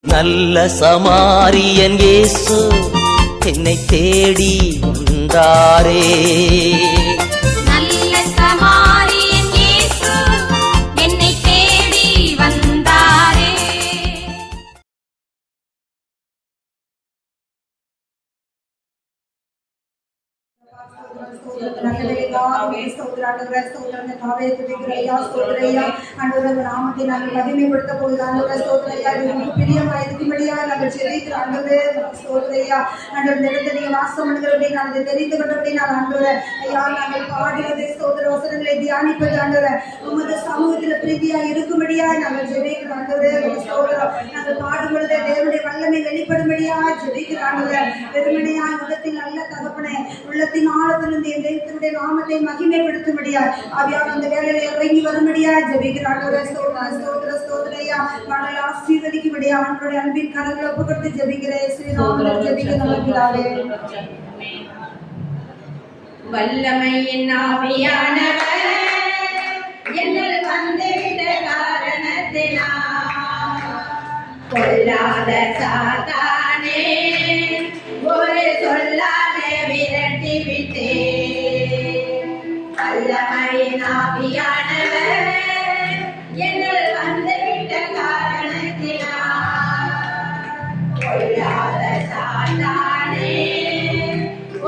நல்ல சமாரியன் இயேசு என்னை தேடி வந்தாரே. நல்ல சமாரியன் இயேசு என்னை தேடி வந்தாரே. நாமத்தை நாங்கள் மகிமைப்படுத்த போகுதான் பிரியமா இருக்கும்படியா நாங்கள் செலுத்த ஆண்டவரே ஸ்தோத்திரையா ஆண்டவர் நிலத்தடிய வாசம் பண்ணுகிறபடி நாங்கள் தெரிந்து கொண்டபடி நான் ஆண்டவரே ஐயா நாங்கள் பாடுவது ஸ்தோத்திர வசனங்களை தியானிப்பது ஆண்டவரே உமது சமூகத்தில் பிரீதியா இருக்கும்படியா நாங்கள் ஜெபிக்கிறோம் ஆண்டவரே ஸ்தோத்திரம். நாங்கள் பாடும் பொழுது தேவனுடைய வல்லமை வெளிப்படும்படியா ஜெபிக்கிறோம் ஆண்டவரே. வெறுமனையா உள்ளத்தின் நல்ல தகப்பனே உள்ளத்தின் ஆழத்திலிருந்து என் தெய்வத்தினுடைய நாமத்தை மகிமைப்படுத்தும்படியா ஆவியார் அந்த வேலையில இறங்கி வரும்படியா ஜெபிக்கிறார். ஸ்தோத்திர ஸ்தோத்திரையா மகளை ஆசீர்வதிக்கும்படியா அவனுடைய அன்பின் கரங்களை ஒப்பு கொடுத்து ஜெபிக்கிறேன். ஸ்ரீராமன் ஜெபிக்க நமக்கிறாரே. வல்லமையின் ஆவியானவர் என்னில் வந்துவிட்ட காரணத்தினால் கொல்லாத சாத்தானே ஒரு சொல்லாலே விரட்டி விட்டேன். வல்லமையின் ஆவியானவர் என்னில் வந்துவிட்ட காரணத்தினால் கொல்லாத சாத்தானே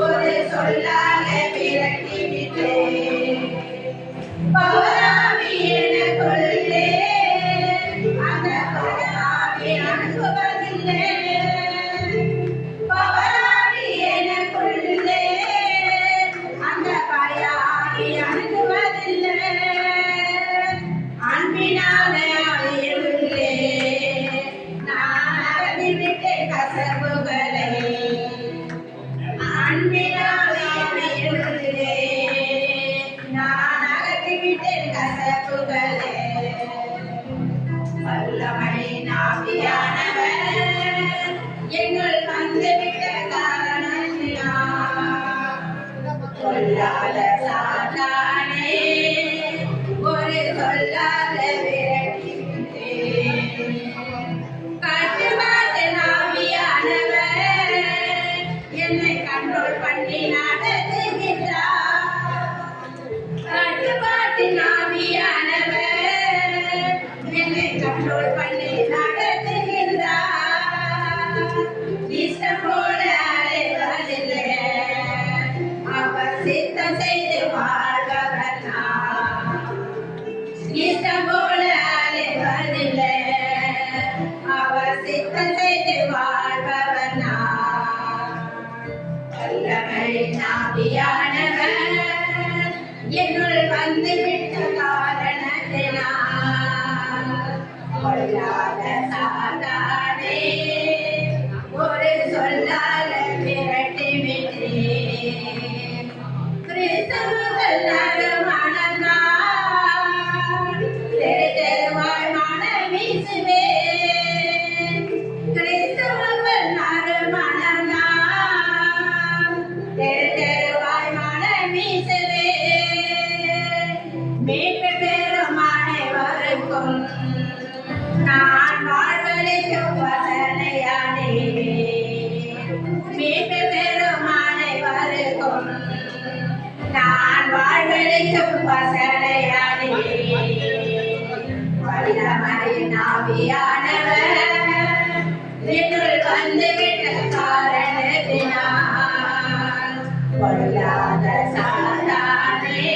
ஒரு சொல்லாலே விரட்டி விட்டேன். பவராவி எனக்குள்ளே அந்த பவராவி அனுபவதில்லை. பவராவி எனக்குள்ளே அந்த பயாவி அனுபவதில்லை. அன்பினாலே அழியுள்ளே நான் அகதிவிட்டு கசப்புகளை. அன்பினாலே அழியுள்ளே நான் அகதிவிட்டு கசப்புகளை. வல்லமையின் ஆவியானவர் என்னுள் வந்துவிட்ட காரணத்தினால் கொல்லாத சாத்தானே ஒரு சொல்லாத விரட்டி விட்டேன். கட்டுப்பாட்டு ஆவியானவர் என்னை கண்ட்ரோல் பண்ணி நடத்துகின்றார். கட்டுப்பாட்டு ஆவியானவர் என்னை கண்ட்ரோல் பண்ணி நடத்துகின்றார். இஷ்டம் போல அழைவதில்லை அவர் சித்தம் செய்து வாழ்பவர் நான். இஷ்டம் போல அழைவதில்லை அவர் சித்தம் செய்து வாழ்பவர் நான். வல்லமையின் ஆவியானவர் என்னுள் வந்துவிட்ட காரணத்தினால் கொல்லாத சாத்தானே ஒரு சொல்லால விரட்டி விட்டேன். கிறிஸ்தவர்கள் நறுமணம் நான் தெரு தெருவாய் மனம் வீசுவேன். கிறிஸ்தவர்கள் நறுமணம் நான் தெரு தெருவாய் மனம் வீசுவேன். மீட்பு பெறும் அனைவருக்கும் நான் வாழ்வளிக்கும் வசனையானே. மீட்பு பெறும் அனைவருக்கும் நான் வாழ்வளிக்கும் வசனையானே. வல்லமையின் ஆவியானவர் என்னுள் வந்துவிட்ட காரணத்தினால் கொல்லாத சாத்தானே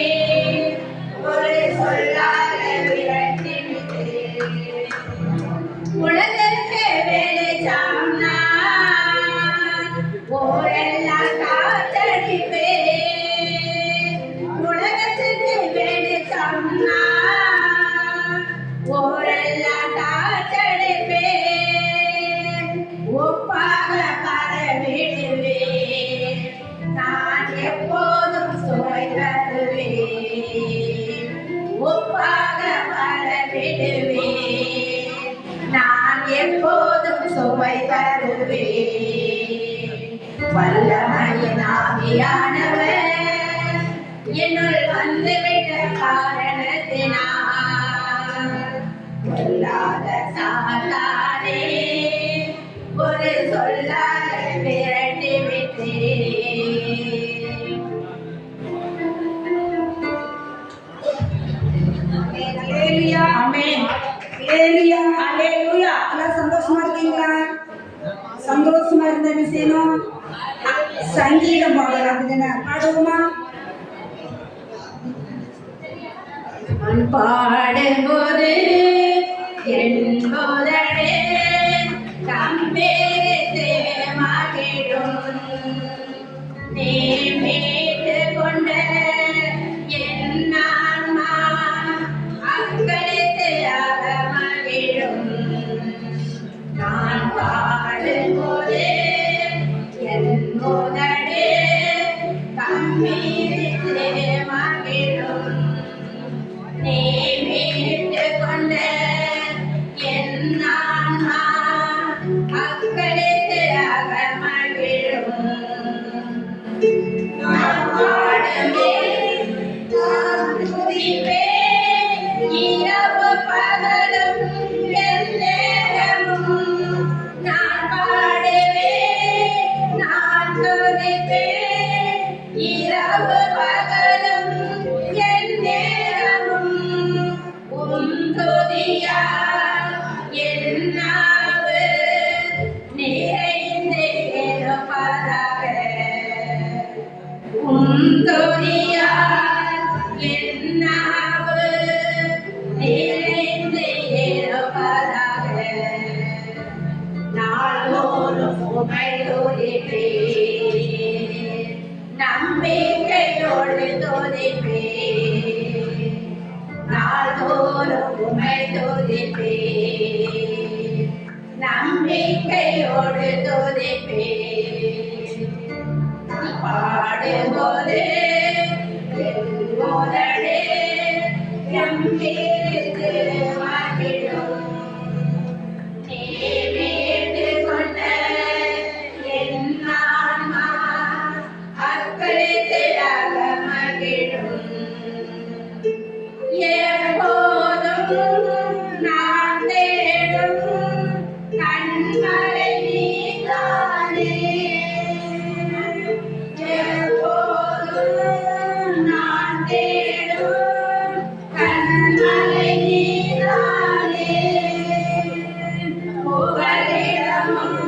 ஒரு சொல்லாத விரட்டி விட்டேன். உலகிற்கு வெளிச்சம் நான் ஓரெல்லாம் காத்தடிப்பேன். உலகத்திற்கு வெளிச்சம் நான் ஓரெல்லாம் காத்தடிப்பேன். ஒப்பாக பரவிடுவேன் நான் எப்போதும் சுவை தருவேன். ஒப்பாக பரவிடுவேன் நான் எப்போதும் சுவை தருவேன். வல்லமையின் ஆவியானவர் என்னுள் வந்துவிட்ட காரணத்தினால் கொல்லாத சாத்தானே சந்தோஷமா இருக்கீங்களா? சந்தோஷமா இருந்தா என்ன செய்யணும்? சங்கீதம் பாடலாம். அப்படிதானே? பாடுவோமா? பாடும்போது என்பதே கம்பேரித்து மகிழும் நீ மீட்டு கொண்ட என் ஆன்மா அக்களித்து மகிழும் நான் பாடும்போது என்பதே கம்பேரித்து மகிழும் நீ மீட்டு கொண்ட என் ஆன்மா அக்களித்து மகிழும் நான் பாடுவேன் நான் துதிப்பேன் இரவு பகலும் எந்நேரமும் நான் பாடுவேன் நான் துதிப்பேன் இரவு பகலும் எந்நேரமும் உம் துதியால் என் நாவு நிறைந்திருப்பதாக உம் துதியால் என் நாவு நிறைந்திருப்பதாக நாள்தோறும் உம்மை துதிப்பேன் நம்பிக்கையோடு துதிப்பேன் நாள்தோறும் உம்மை துதிப்பேன் நம்பிக்கையோடு துதிப்பேன் பாடும்போது என்பதே கம்பீரித்து மகிழும் நீ மீட்டு கொண்ட என் ஆன்மா அக்களித்து மகிழும் எப்போதும் நான் தேடும் கண்மலை நீதானே எப்போதும் நான் தேடும் கண்மலை நீதானே புகலிடமும்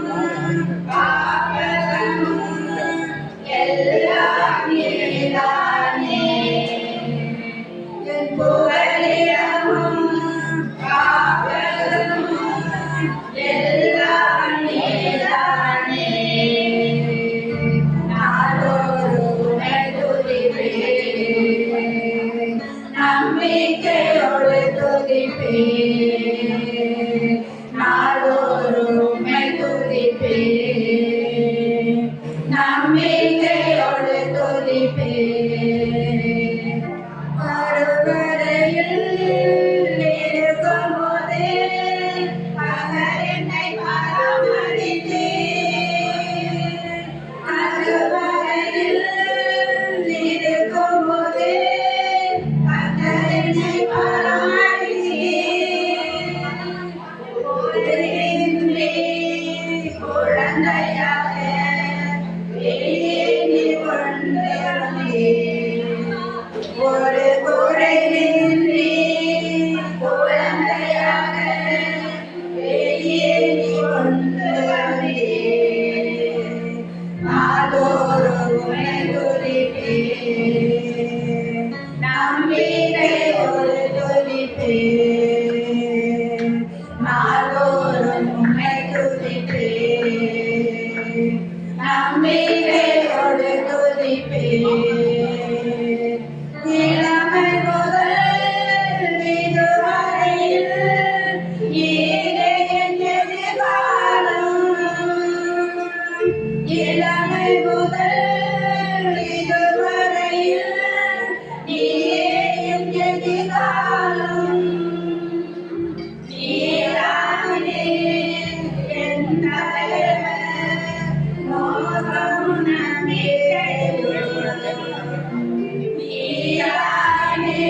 பாவகமும் எல்லாம் நீதானே புகலிடமும் பாவகமும் எல்லாம் நீதானே நாளொரு துதிப்பேன் நம்பிக்கையோடு துதிப்பேன் நாளொரு துதிப்பேன் நம்பிக்கையோடு துதிப்பேன் அறுவரையில் இருக்கும்போதே அவர் என்னை பராமரித்தீர் அறுவரையில் இருக்கும்போதே அவர் என்னை பராமரித்தீர் ஒருவரின்றி குழந்தையாக வெளியே நீ கொண்டு வந்தீர் ஒரு குறைவின்றி குழந்தையாக வெளியே நீ கொண்டு வந்தீர் நாளொரு உம்மை துதிப்பேன் நம்பிக்கையோடு துதிப்பேன் நாளொரு உம்மை துதிப்பேன் நம்பிக்கையோடு துதிப்பேன் இளமை முதல் இதுவரையில் ஈரே என் எதிர்காலம் இளமை முதல் இதுவரையில் ஈரே என் எதிர்காலம் நீரானே என் தலைவர் மோகம் நம்பிக்கையுள்ளது நீரானே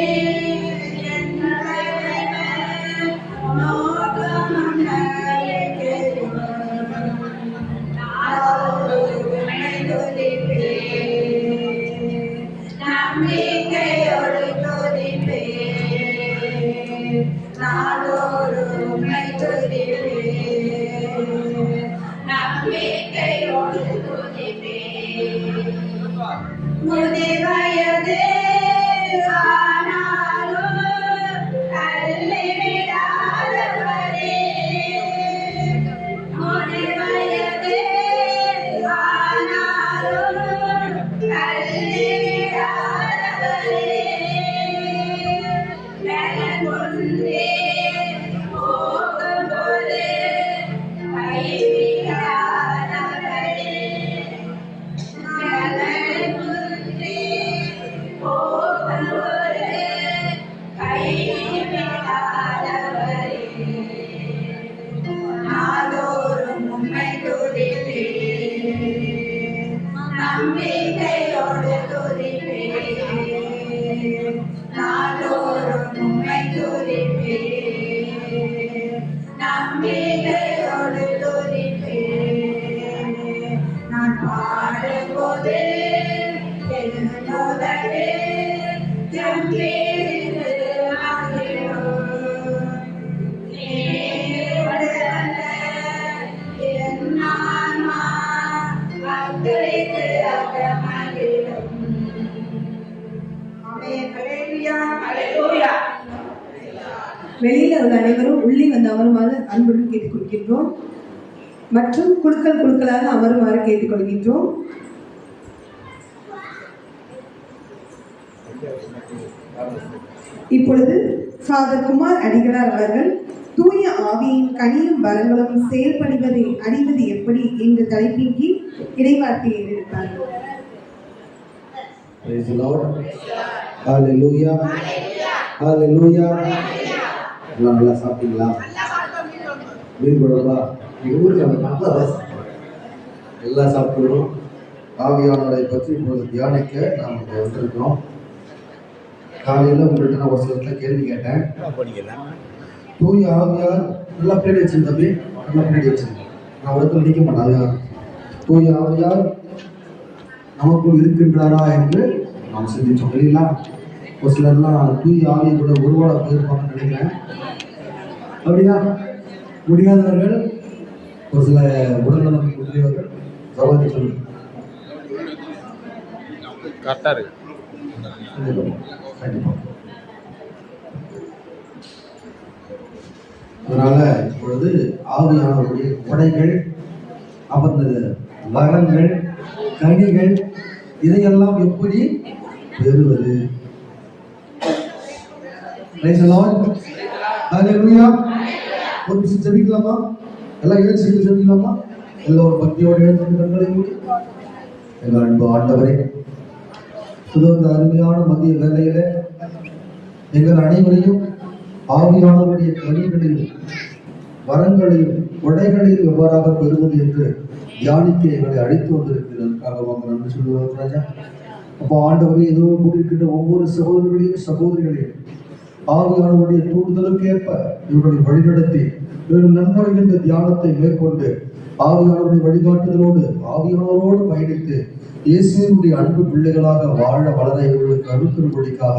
என் தலைவர் மோகம் நம்பிக்கையுள்ளது நாளொரு உம்மை துதிப்பேன் நம்பிக்கையோடு துதிப்பேன் நாளொரு உம்மை துதிப்பேன் முதிர்வயது ஆனாலும் தள்ளிவிடாதவரே. முதிர்வயது ஆனாலும் தள்ளிவிடாதவரே. நலங்குன்றே போகும்போது கைவிடாதவரே. நலங்குன்றே போகும்போது கைவிடாதவரே. நாளோறும் உம்மை துதிப்பேன், நம்பிக்கையோடு துதிப்பேன். நாளோறும் உம்மை துதிப்பேன், நம்பிக்கையோடு துதிப்பேன். நான் பாடும்போது என் உதடு கம்பீரித்து மகிழும். நீரோடு வந்த என் ஆன்மா அக்கறைத்து அகமகிழும். ஆமென். ஹல்லேலூயா. அல்லேலூயா. வெளியில உள்ள அனைவரும் உள்ளே வந்து அமருமாறு அன்புடன் கேட்டுக்கொள்கின்றோம். மற்றும் குழுக்களாக அமருமாறு கேட்டுக்கொள்கின்றோம். இப்பொழுது ஃபாதர் குமார் அடிகளார் அவர்கள் தூய ஆவியின் கனியும் வரங்களும் செயல்படுவதை அறிவது எப்படி என்ற தலைப்பின் கீழ் இறைவார்த்தையை எடுத்தார்கள். Praise the Lord. Hallelujah. Hallelujah. எல்லாம் நல்லா சாப்பிட்டீங்களா? மீன் குழம்பா? எங்கள் ஊருக்கு நல்லா எல்லாம் சாப்பிடுறோம். ஆவியானவரை பற்றி இப்போது தியானிக்க நாம் இங்கே வந்திருக்கிறோம். காலையில் உங்கள்கிட்ட நான் ஒரு சில கேள்வி கேட்டேன். தூய ஆவியார் நல்லா பின்னாடி வச்சிருந்த தம்பி, நல்லா பின்னாடி வச்சிருந்தேன். நான் ஒருத்தர் நிற்க மாட்டேன். தூய ஆவியார் நமக்குள் இருக்கின்றாரா என்று நாம் சிந்திச்சோம் இல்லைங்களா? ஒரு சிலர்லாம் தூய ஆவியை கூட உருவாட போயிருப்பாங்கன்னு நினைக்கிறேன். அப்படியா? முடியாதவர்கள், ஒரு சில உடல்நலம் உடையவர்கள் சவாரி சொல்லு. கண்டிப்பா. அதனால இப்பொழுது ஆவியானவருடைய கொடைகள், அமர்ந்த வரங்கள், கனிகள், இதையெல்லாம் எப்படி பெறுவது? Praise the Lord. Hallelujah. ஒரு நிமிஷம் ஜெபிக்கலாமா? எல்லாம் எழுந்து ஜெபிக்கலாமா? எல்லோரும் பக்தியோடு எழுந்து கண்களை மூடி. எங்கள் அன்பு ஆண்டவரே, இந்த அருமையான மதிய வேளையில எங்கள் அனைவரையும் ஆவியானவருடைய கனிகளையும் வரங்களையும் கொடைகளையும் எவ்வாறாக பெறுவது என்று தியானிக்க எங்களை அழைத்து வந்திருக்கிறதற்காக வாங்க நன்றி சொல்லுவாங்க ராஜா. அப்போ ஆண்டவரே, ஏதோ கூடியிருக்கின்ற ஒவ்வொரு சகோதரர்களையும் சகோதரிகளையும் ஆவியானவருடைய தூண்டுதலுக்கு ஏற்ப இவர்களை வழிநடத்தி இவர்கள் நன்முறைகின்ற தியானத்தை மேற்கொண்டு ஆவியானவருடைய வழிகாட்டுதலோடு ஆவியானவரோடு பயணித்து இயேசுவினுடைய அன்பு பிள்ளைகளாக வாழ வளர இவர்களுக்கு அருள்படிக்காக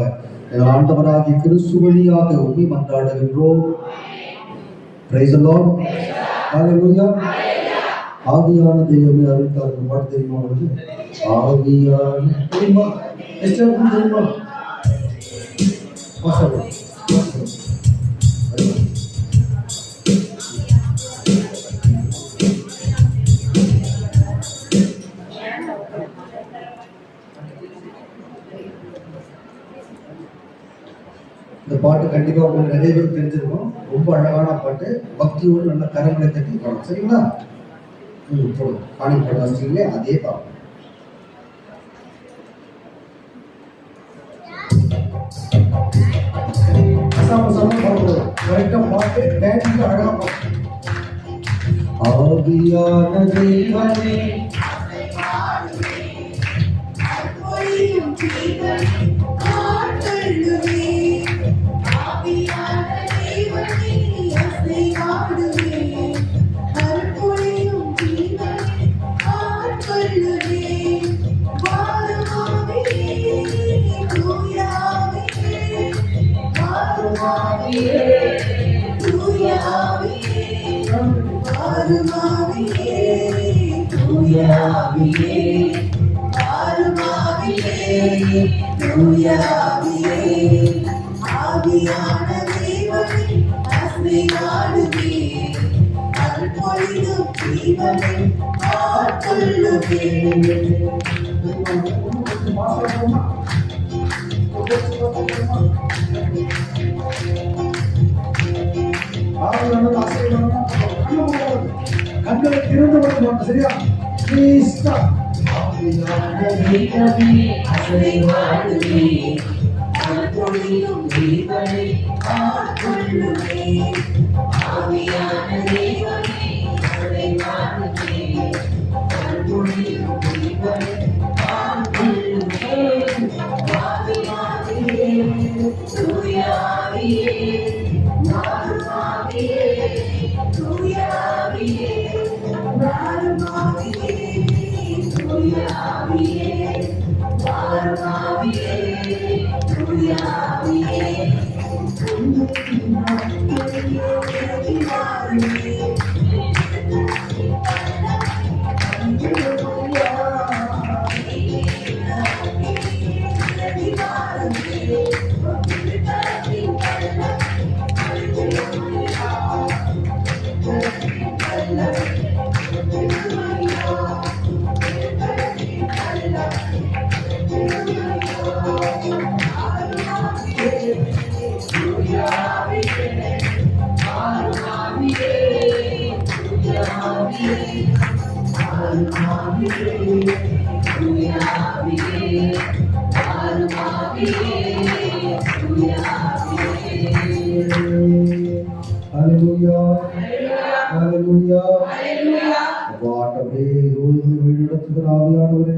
எங்கள் ஆண்டவராகிய கிறிஸ்து வழியாக உண்மை மன்றாடுகின்றோம். Praise the Lord. Hallelujah. ஆவியான தெய்வமே அருள்தார் பாட்டு தெரியுமா உங்களுக்கு? ஆவியான தெரியுமா? தெரியுமா? இந்த பாட்டு கண்டிப்பா உங்களுக்கு நிறைய பேர் தெரிஞ்சிருக்கும். ரொம்ப அழகான பாட்டு, பக்தியோடு நல்ல கரங்களை தட்டி பாடும். சரிங்களா? போடுங்க. காணி பாட்டு வச்சிங்களே அதே பாட்டு. ஆவியான தெய்வமே Hallelujah. தூய ஆவியே, ஆவியான தேவனே, அசைவாடுவே, அருள்பொழியும் ஜீவனே, ஆட்கொள்ளுவே. கண்களை திறந்து வருவாங்க. சரியா? Please stop. அசைவாடுவே, அருள்பொழியும் ஜீவனே, ஆட்கொள்ளுவே. ஆவியான தேவனே, அசைவாடுவே, அருள்பொழியும் ஜீவனே, ஆட்கொள்ளுவே. ஆவியானே, தூய ஆவியே, மாறும் ஆவியே, தூய ஆவியே, மாறும் ஆவியே, தூய ஆவியே, மாறும் ஆவியே, தூய ஆவியே. Hallelujah. Hallelujah. அப்பா, ஆண்டவரே, இருவரும் வழிநடத்துகிற ஆவியானவரே,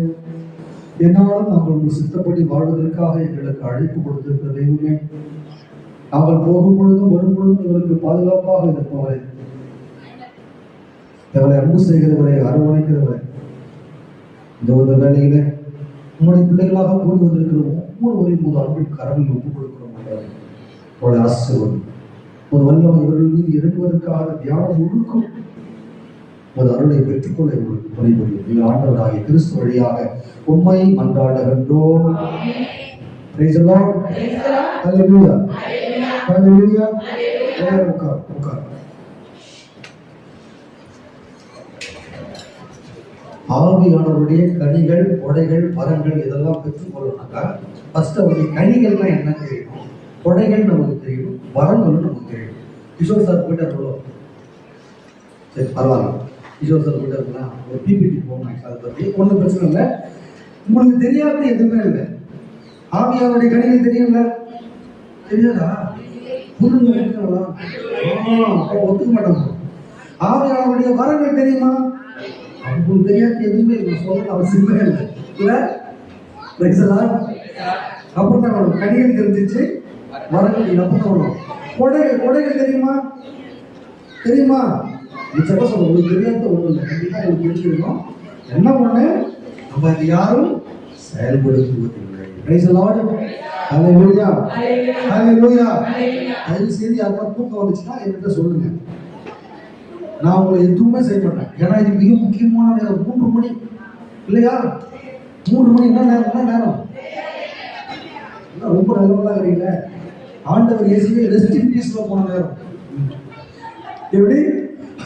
என்னாலும் நாங்கள் உங்கள் சித்தப்படி வாழ்வதற்காக எங்களுக்கு அழைப்பு கொடுத்திருக்கிற தெய்வமே, நாங்கள் போகும் பொழுதும் வரும் பொழுதும் எங்களுக்கு பாதுகாப்பாக இருப்பவரே, எங்களை அன்பு செய்கிறவரை, அரவணைக்கிறவரை, இந்த ஒரு வேலையில உங்களுடைய பிள்ளைகளாக கூடி வந்திருக்கிற ஒவ்வொருவரையும் ஒரு அன்பின் கரவில் ஒப்புக் கொடுக்கிறோம். அவளை ஆசீர்வதி. ஒரு வல்லமை இவர்கள் மீது இறங்குவதற்காக தியானம் முழுக்கும் ஒரு அருளை பெற்றுக்கொள்ள இவர்களுக்கு துணை புரியும். நீங்கள் ஆண்டவராகிய கிறிஸ்து வழியாக உம்மை மன்றாடுகின்றோம். Praise the Lord. Hallelujah. Hallelujah. உட்கார். ஆவியானவருடைய கனிகள், கொடைகள், வரங்கள் இதெல்லாம் பெற்றுக்கொள்ளணும்னாக்கா ஃபர்ஸ்ட் அவருடைய கனிகள்னா என்ன தெரியும், கொடைகள் நமக்கு தெரியும், வரங்களும் நமக்கு தெரியும். கிஷோர் சார் போயிட்டு சொல்லுவோம். சரி, பரவாயில்ல. கிஷோர் சார் போயிட்டு இருக்குன்னா ஒரு பிபிடி போகணும். அதை பற்றி ஒன்றும் பிரச்சனை இல்லை. உங்களுக்கு தெரியாத எதுவுமே இல்லை. ஆவியானுடைய கனிகள் தெரியும்ல? தெரியாதா? புதுங்க அப்போ ஒத்துக்க மாட்டாங்க. ஆவியானுடைய வரங்கள் தெரியுமா? உங்களுக்கு தெரியாத எதுவுமே இல்லை. சொல்ல அவசியமே இல்லை. அப்புறம் தான் வரும். கனிகள் தெரிஞ்சிச்சு, வரங்கள் அப்புறம் தான் வரும். கொடைகள் தெரியுமா? சொல்ல உங்களுக்கு தெரியாத ஒண்ணு இல்லை. கண்டிப்பா உங்களுக்கு தெரிஞ்சிருக்கோம். என்ன ஒண்ணு, நம்ம அது யாரும் செயல்படுத்துவதில்லை. Praise the Lord. Hallelujah. Hallelujah. தயவு செய்து யாருக்கா தூக்கம் வந்துச்சுன்னா என்கிட்ட சொல்லுங்க. நான் உங்களை எதுவுமே செய்ய மாட்டேன். ஏன்னா இது மிக முக்கியமான நேரம். 3 மணி இல்லையா? 3 மணி என்ன நேரம்? ரொம்ப நல்லவங்களா இருக்கீங்க. ஆண்டவர் இயேசுவே ரெஸ்ட் இன் பீஸ்ல போன நேரம். எப்படி?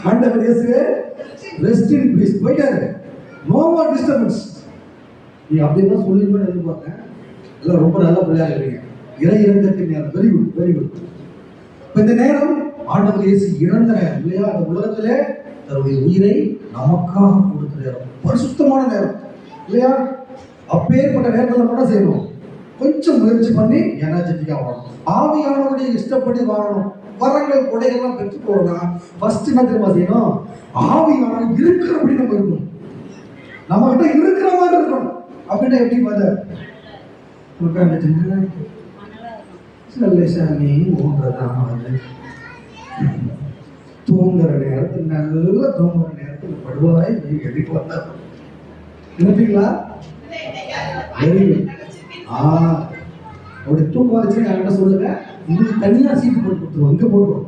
ஆண்டவர் இயேசுவே ரெஸ்ட் இன் பீஸ் போயிட்டாரு. No more disturbance. நீ அப்படின்னா சொல்லிருப்பேன்னு எதிர்பார்த்தேன். எல்லாம் ரொம்ப நல்ல பிள்ளையா இருக்கீங்க. இறை இறந்தத்தின் நேரம். Very good. இப்ப இந்த நேரம் ஆண்டவர் இயேசு இறந்த நேரம் இல்லையா? அந்த உலகத்திலே தன்னுடைய உயிரை நமக்காக கொடுத்த நேரம், பரிசுத்தமான நேரம் இல்லையா? அப்பேற்பட்ட நேரத்தில் கூட செய்யணும். கொஞ்சம் முயற்சி பண்ணி எனர்ஜெட்டிக்கா வாழணும். ஆவியானவருடைய இஷ்டப்படி வாழணும். வரங்கள் கொடைகள்லாம் பெற்றுக்கொள்ளலாம். ஃபர்ஸ்ட் என்ன தெரியுமா செய்யணும்? ஆவியானவர் இருக்கிறபடி நம்ம இருக்கணும். நம்ம கிட்ட இருக்கிற மாதிரி இருக்கணும். அப்படின்னா எப்படி மத சாமி தூங்குற நேரத்தில் நல்ல தூங்குற நேரத்தில் படுவாய் எதிர்க்கு வந்தா நினைப்பீங்களா? Very good. அப்படி தூக்கம் வந்துச்சுன்னு என்கிட்ட சொல்லுங்க. உங்களுக்கு தனியா சீட்டு போட்டு கொடுத்துருவோம். இங்க போட்டுருவோம்.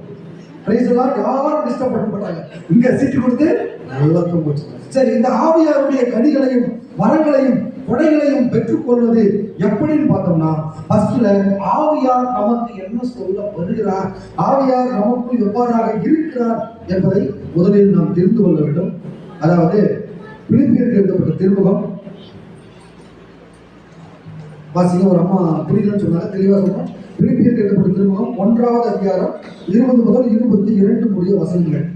பிரைஸ் எல்லாம் யாரும் டிஸ்டர்ப் பண்ண மாட்டாங்க. இங்க சீட்டு கொடுத்து நல்லா தூங்க வச்சுருவோம். சரி, இந்த ஆவியாருடைய கனிகளையும் வரங்களையும் கொடைகளையும் பெற்றுக்கொள்வது எப்படின்னு பார்த்தோம்னா, ஃபர்ஸ்ட்ல ஆவியார் நமக்கு என்ன சொல்ல வருகிறார், ஆவியார் நமக்கு எவ்வாறாக இருக்கிறார் என்பதை முதலில் நாம் தெரிந்து கொள்ள வேண்டும். அதாவது பிலிப்பியருக்கு எழுதப்பட்ட திருமுகம் வாசிங்க. ஒரு அம்மா புரியலன்னு சொன்னாங்க, தெளிவா சொன்னோம். பிலிப்பியருக்கு எழுதப்பட்ட திருமுகம் 1வது அதிகாரம் 20 முதல் 22 முடிய வசனங்கள்.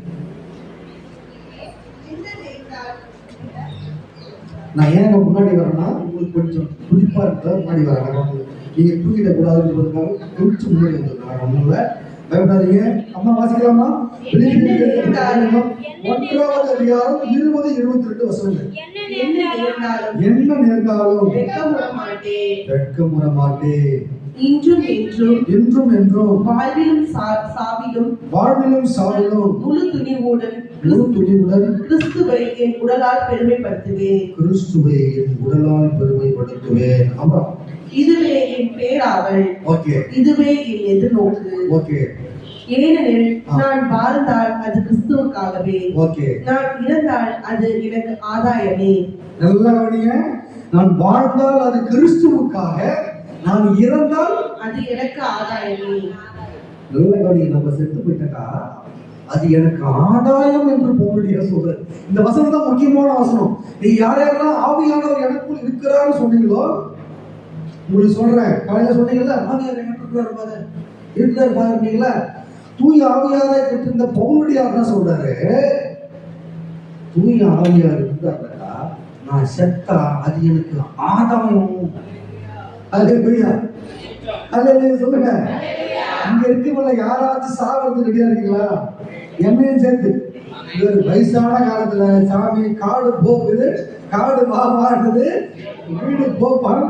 நான் ஏன் முன்னாடி வரேன்னா, உங்களுக்கு கொஞ்சம் துடிப்பா இருக்கிற முன்னாடி வரேன். நீங்க தூக்கிட கூடாதுன்றதுக்காக கொஞ்சம் முன்னாடி வந்துருக்காங்க. ஒண்ணுல பயப்படாதீங்க. அம்மா வாசிக்கலாமா? 1வது அதிகாரம் 20-22 வசனங்கள். என்ன நேர்ந்தாலும் வெட்கமுற மாட்டேன், இன்றும் என்றும் என்றும் என்றும் வாழ்விலும் சாவிலும் முழு துணிவுடன் கிறிஸ்துவை என் உடலால் பெருமைப்படுத்துவேன். அப்புறம் இதுவே என் பேராவல், இதுவே என் எதிர்நோக்கு. ஏனெனில் நான் வாழ்ந்தால் அது கிறிஸ்துவுக்காகவே, நான் இறந்தால் அது எனக்கு ஆதாயமே. நான் வாழ்ந்தால் அது கிறிஸ்துவுக்காக, நான் இறந்தால் அது எனக்கு ஆதாயமே. நம்ம செத்து போயிட்டா அது எனக்கு ஆதாயம் என்று போகக்கூடிய சொல்ற இந்த வசனம் தான் முக்கியமான வசனம். நீ யாரெல்லாம் ஆவியானவர் எனக்குள் இருக்கிறான்னு சொன்னீங்களோ, உங்களுக்கு சொல்றேன். காலையில சொன்னீங்கல்ல, ஆவியார் இருக்கிறார் பாருங்களா, தூய ஆவியாரை பெற்றிருந்த பவுலடியார் தான் சொல்றாரு, தூய ஆவியார் இருந்தாருக்கா நான் செத்தா அது எனக்கு ஆதாயம். சொல்லுங்க. இங்க இருக்கவங்கள யாராச்சும் சாவறது ரெடியா இருக்கீங்களா? என்னையும் சேர்த்து. வயசான காலத்துல சாமி காடு போகுது, காடு வாடுது, வீடு போப்பான்.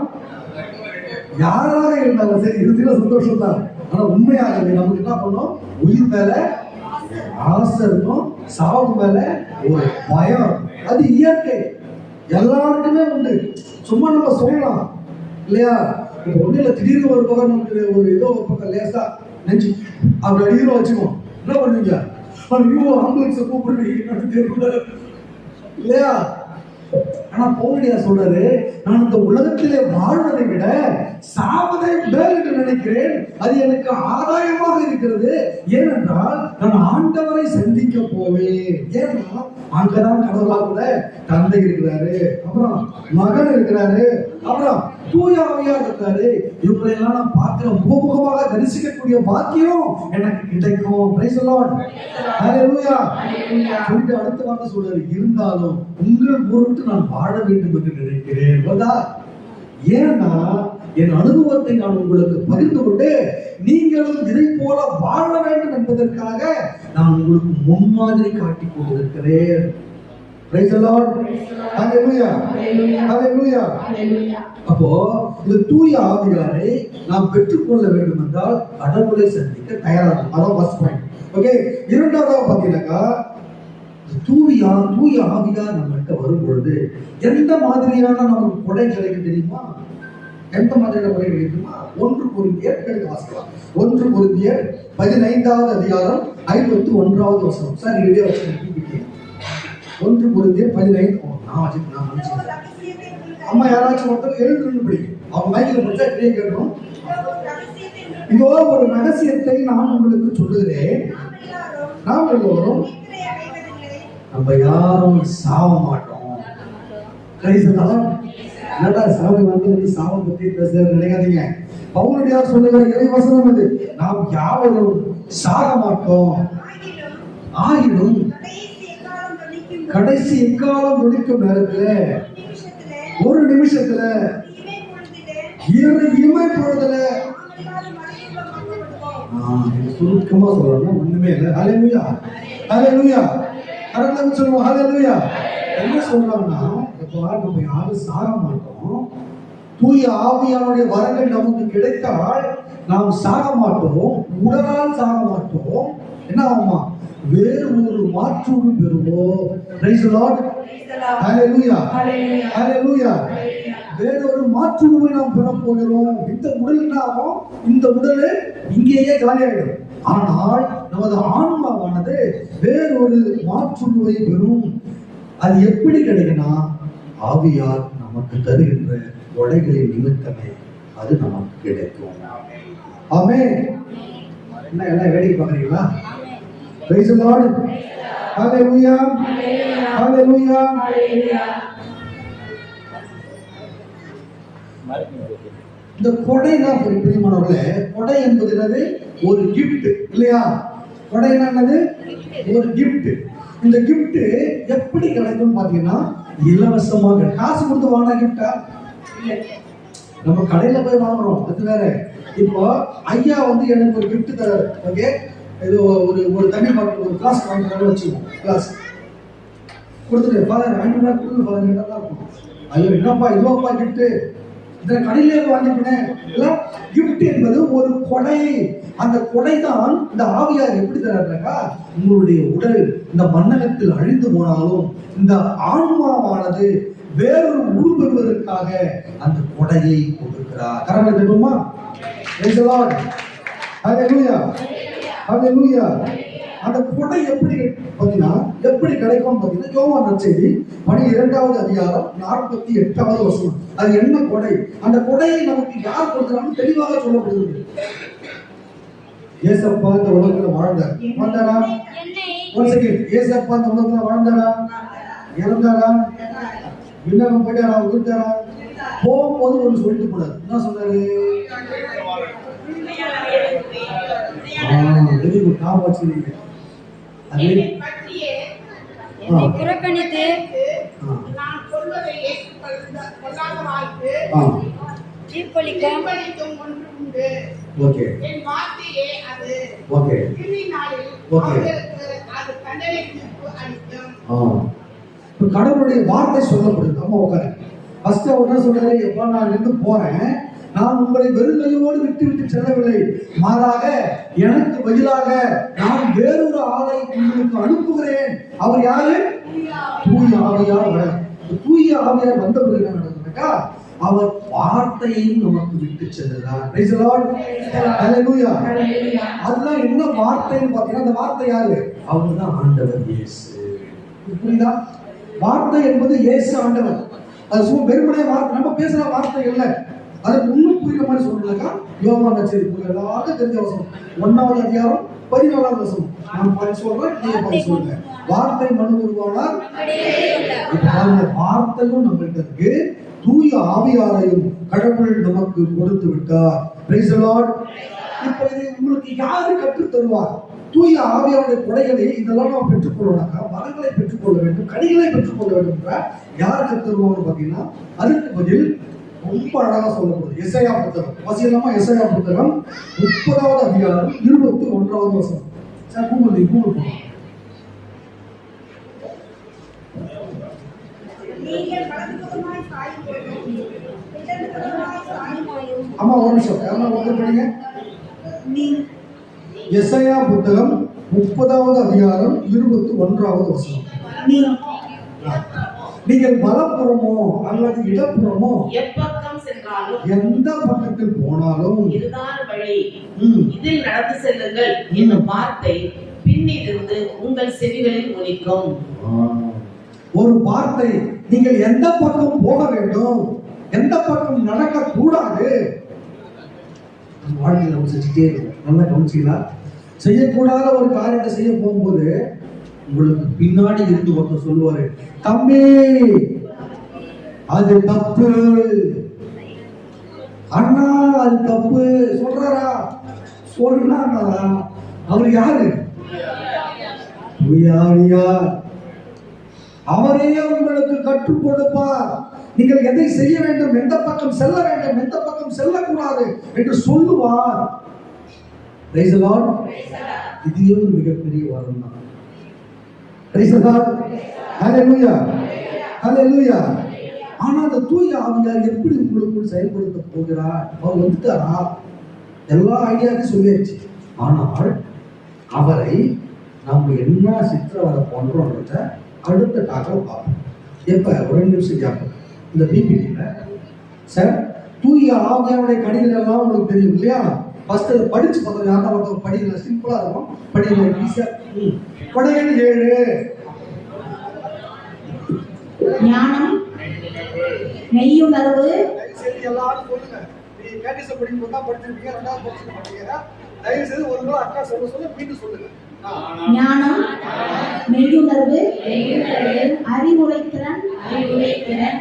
யாராக இருந்தாலும் சரி, இறுதியில சந்தோஷம் தான். ஆனா உண்மையாகவே நமக்கு என்ன பண்ணோம்? உயிர் மேல ஆசை இருக்கும், சாவு மேல ஒரு பயம். அது இயற்கை, எல்லாருக்குமே உண்டு. சும்மா நம்ம சொல்லலாம் இல்லையா? ஒண்ணு இல்ல, திடீர்னு ஒரு பக்கம் நமக்கு ஒரு ஏதோ ஒரு பக்கம் லேசா நெஞ்சு அப்படி அடிக்கிறோம் வச்சுக்கோம். என்ன பண்ணுவீங்க? ஆம்புலன்ஸை கூப்பிடுறீங்க இல்லையா? ஆனா பவுலடியார் சொல்றாரு, நான் இந்த உலகத்திலே வாழ்வதை விட சாவதை மேல் என்று நினைக்கிறேன், அது எனக்கு ஆதாயமாக இருக்கிறது. ஏனென்றால் நான் ஆண்டவரை சந்திக்க போவேன். ஏன்னா அங்கதான் கடவுளா கூட தந்தை இருக்கிறாரு, அப்புறம் மகன் இருக்கிறாரு, அப்புறம் தூய ஆவியார் இருக்காரு. இவங்களெல்லாம் நான் பார்க்கிற முகமுகமாக தரிசிக்கக்கூடிய பாக்கியம் எனக்கு கிடைக்கும். பிரைஸ் தி லார்ட், ஹalleluya. சொல்லிட்டு அடுத்த வார்த்தை சொல்றாரு, இருந்தாலும் உங்கள் பொருட்டு நான் வாழ வேண்டும் என்று நினைக்கிறேன். ஏன்னா என் அனுபவத்தை நான் உங்களுக்கு பகிர்ந்து கொண்டு நீங்களும் இதை போல வாழ வேண்டும் என்பதற்காக நான் உங்களுக்கு முன்மாதிரி காட்டிக் கொண்டிருக்கிறேன். Praise the Lord. Hallelujah. Hallelujah. அப்போ இந்த தூய ஆவியாரை நாம் பெற்றுக்கொள்ள வேண்டும் என்றால் கடவுளை சந்திக்க தயாராகும். அதான் ஃபர்ஸ்ட் பாயிண்ட். ஓகே, இரண்டாவதா பாத்தீங்கன்னாக்கா தூய ஆவியார் நம்மகிட்ட வரும் பொழுது எந்த மாதிரியான நமக்கு கொடை கிடைக்கும் தெரியுமா? எந்த மாதிரியான கொடை கிடைக்குமா? 1 கொரிந்தியர் எடுத்து வாசிக்கலாம். 1 கொரிந்தியர் 15வது அதிகாரம் 51வது வசனம். சார் ரெடியா வச்சிருக்கீங்க? 1 கொரிந்தியர் 15. நான் நினைச்சேன் அம்மா யாராச்சும் ஒருத்தர் எழுதுன்னு படிக்கும். அவங்க மைக்கில் படிச்சா இப்படியே கேட்கணும். இதோ ஒரு ரகசியத்தை நான் உங்களுக்கு சொல்லுகிறேன், நாம் எல்லோரும் நம்ம யாரும் சாவ மாட்டோம். என்னடா சாமி வந்து சாவ பத்தி பேசுறது நினைக்காதீங்க. பவுலடியார் சொல்லுகிற இறைவசனம் அது. நாம் யாவரும் சாக மாட்டோம், ஆயினும் கடைசி எக்காலம் ஒழிக்கும் நேரத்துல ஒரு நிமிஷத்துல இமை பொழுதுல சுருக்கமா சொல்லணும், ஒண்ணுமே இல்லை. ஹalleluya, ஹalleluya. கரெக்டா சொல்லுவோம். ஹalleluya. என்ன சொல்றாங்கன்னா, இப்ப நம்ம யாரும் சாக மாட்டோம். தூய ஆவியானுடைய வரங்கள் நமக்கு கிடைத்தால் நாம் சாக மாட்டோம், உடலால் சாக மாட்டோம். என்ன ஆகுமா? வேறு ஒரு மாற்றூறு பெறுவோம். Praise the Lord. Hallelujah. Hallelujah. வேற ஒரு மாற்றுருவை நாம் பெற போகிறோம். இந்த உடல் என்ன ஆகும்? இந்த உடல் இங்கேயே காலியாயிடும். ஆனால் நமது ஆன்மாவானது வேறொரு மாற்றுருவை பெறும். அது எப்படி கிடைக்குன்னா, ஆவியார் நம்ம நமக்கு தருகின்ற கொடைகளின் நிமித்தமே அது நமக்கு கிடைக்கும். ஆமென். என்ன எல்லாம் வேடிக்கை பார்க்குறீங்களா? Praise the Lord. Hallelujah. Hallelujah. இந்த கொடைதான் பிரியமானவர்களே, கொடை என்பது என்னது? ஒரு கிஃப்ட் இல்லையா? கொடை என்னது? ஒரு கிஃப்ட். இந்த கிஃப்ட் எப்படி கிடைக்கும் பாத்தீங்கன்னா, இலவசமாக. காசு கொடுத்து வாங்கின கிஃப்டா? நம்ம கடையில போய் வாங்குறோம், அது வேற. இப்போ ஐயா வந்து எனக்கு ஒரு கிஃப்ட் தராரு. ஓகே, இது ஒரு தண்ணி பாட்டில் ஒரு கிளாஸ் வாங்குறாரு வச்சுக்கோம். கிளாஸ் கொடுத்துட்டு ஃபாதர் 500 கொடுத்து ஃபாதர் கிட்ட தான் இருக்கும். ஐயோ என்னப்பா இதுவாப்பா கிஃப்ட், இதை கடையிலே வாங்கினேன். இல்ல, கிஃப்ட் என்பது ஒரு கொடை. அந்த கொடை தான் இந்த ஆவியார் எப்படி தராருனாக்கா, உங்களுடைய உடல் இந்த மண்ணகத்தில் அழிந்து போனாலும் இந்த ஆன்மாவானது வேறொரு உருவெறுவதற்காக அந்த கொடையை கொடுக்கிறார். கரங்களை தட்டுமா? Praise the Lord. Hallelujah. Hallelujah. அந்த கொடை எப்படி பாத்தீங்கன்னா, எப்படி கிடைக்கும் பாத்தீங்கன்னா, யோவான் நற்செய்தி 12வது அதிகாரம் 48வது வசனம். அது என்ன கொடை? அந்த கொடையை நமக்கு யார் கொடுக்கிறான்னு தெளிவாக சொல்லப்படுகிறது. ஏசப்பா இந்த உலகத்துல வாழ்ந்தாரா? ஒரு செகண்ட். ஏசப்பா இந்த உலகத்துல வாழ்ந்தாரா? இறந்தாரா? விண்ணகம் போயிட்டாரா? உதிர்த்தாரா? போகும்போது ஒன்று சொல்லிட்டு போனார். என்ன சொன்னாரு? Very good. நான் வாட்சிங்க புறக்கணித்து நான் சொல்வதை ஏற்றுக்கொள்ளாதவாய்க்கு தீர்ப்பளிக்கும் ஒன்று உண்டு. ஓகே. என் வார்த்தையே அது. ஓகே. இறுதி நாளில் ஓகே. அது தண்டனை தீர்ப்பு அளிக்கும். இப்போ கடவுளுடைய வார்த்தை சொல்லப்படுது. நம்ம உட்கார ஃபர்ஸ்ட் அவர் என்ன சொல்றாரு? எப்ப நான் இருந்து போறேன், நான் உங்களை வெறுங்கையோடு விட்டு செல்லவில்லை, மாறாக எனக்கு பதிலாக நான் வேறொரு ஆளை உங்களுக்கு அனுப்புகிறேன். அவர் யாரு? தூய ஆவியார். தூய ஆவியார் வந்த பிறகு என்ன நடக்குதுக்கா, அவர் வார்த்தையும் நமக்கு விட்டு செல்லுகிறார். Praise the Lord. Hallelujah. அதுதான் என்ன வார்த்தைன்னு பாத்தீங்கன்னா, அந்த வார்த்தை யாரு? அவர் தான் ஆண்டவர் இயேசு. புரியுதா? வார்த்தை என்பது இயேசு ஆண்டவர். அது சும்மா வெறுமனே வார்த்தை, நம்ம பேசுற வார்த்தை இல்லை. அதுக்கு இன்னும் புரியுற மாதிரி சொல்லணும்னாக்கா, யோவான் நற்செய்தி எல்லாருக்கும் தெரிஞ்ச வசனம் 1வது அதிகாரம் 14வது வசனம். நான் பாதி சொல்றேன், நீங்க பாதி சொல்லுங்க. வார்த்தை மனு உருவானார். அந்த வார்த்தையும் நம்மள்கிட்ட இருக்கு. தூய ஆவியாரையும் கடவுள் நமக்கு கொடுத்து விட்டார். Praise the Lord. இப்போ இது உங்களுக்கு யாரு கற்றுத் தருவார்? தூய ஆவியாருடைய கொடைகளை இதெல்லாம் நம்ம பெற்றுக்கொள்ளணும்னாக்கா, வரங்களை பெற்றுக்கொள்ள வேண்டும், கனிகளை பெற்றுக்கொள்ள வேண்டும். யார் கற்றுருவாங்கன்னு பாத்தீங்கன்னா, அதுக்கு பதில் ரொம்ப அழகா சொல்லப்படுது. எசையா புத்தகம் வாசிக்கலாமா? எசையா புத்தகம் 30வது அதிகாரம் 21வது வசனம். சார் கூகுள் போகணும். ஆமா, ஒரு நிமிஷம். யாரும் வந்து படிங்க. எசையா புத்தகம் 30வது அதிகாரம் 21வது வசனம். நீங்கள் வலப்புறமோ அல்லது இடப்புறமோ எப்பக்கம் சென்றாலும் எந்த பக்கத்தில் போனாலும் இதுதான் வழி, இதில் நடந்து செல்லுங்கள் என்னும் வார்த்தை பின்னிலிருந்து உங்கள் செவிகளில் ஒலிக்கும். ஒரு வார்த்தை, நீங்கள் எந்த பக்கம் போக வேண்டும், எந்த பக்கம் நடக்க கூடாது. வாழ்க்கையில் நம்ம செஞ்சுட்டே இருக்கோம். நல்லா கவனிச்சீங்களா? செய்யக்கூடாத ஒரு காரியத்தை செய்ய போகும்போது உங்களுக்கு பின்னாடி இருந்து ஒருத்தர் சொல்லுவாரு, தம்பி அது தப்பு, அண்ணா அது தப்பு. சொல்றாரா? சொல்றாங்களா? அவர் யாரு? அவரே உங்களுக்கு கற்றுக் கொடுப்பார். நீங்கள் எதை செய்ய வேண்டும், எந்த பக்கம் செல்ல வேண்டும், எந்த பக்கம் செல்லக்கூடாது என்று சொல்லுவார். Praise the Lord. இது ஒரு மிகப்பெரிய வரம் தான். Praise the Lord. Hallelujah. Hallelujah. ஆனா அந்த தூய ஆவியார் எப்படி உங்களுக்குள் செயல்படுத்த போகிறார்? அவர் வந்துட்டாரா? எல்லா ஐடியாவும் சொல்லியாச்சு. ஆனால் அவரை நம்ம என்ன சித்திரவதை பண்றோம்ன்றத அடுத்த டாக்டர் பார்ப்போம். எப்ப? ஒரு நிமிஷம் கேட்போம். இந்த பிபிடியில சார் தூய ஆவியாருடைய கணிகள் எல்லாம் உங்களுக்கு தெரியும் இல்லையா? ஃபர்ஸ்ட் அதை படிச்சு பார்த்தோம். யாரா ஒருத்தவங்க படிக்கல, சிம்பிளா இருக்கும், படிக்கல ஈஸியா. கொடைகள் 7. ஞானம், மெய்யுணர்வு தயவு செய்து எல்லாரும் சொல்லுங்க. நீங்க கேட்டிஸ் படிக்கும்போது தான் படிச்சிருப்பீங்க, 2வது படிச்சிருக்க மாட்டீங்க. தயவு செய்து ஒரு முறை அக்கா சொல்ல மீண்டும் சொல்லுங்க. ஞானம், மெய்யுணர்வு, அறிவுரைத்திறன்,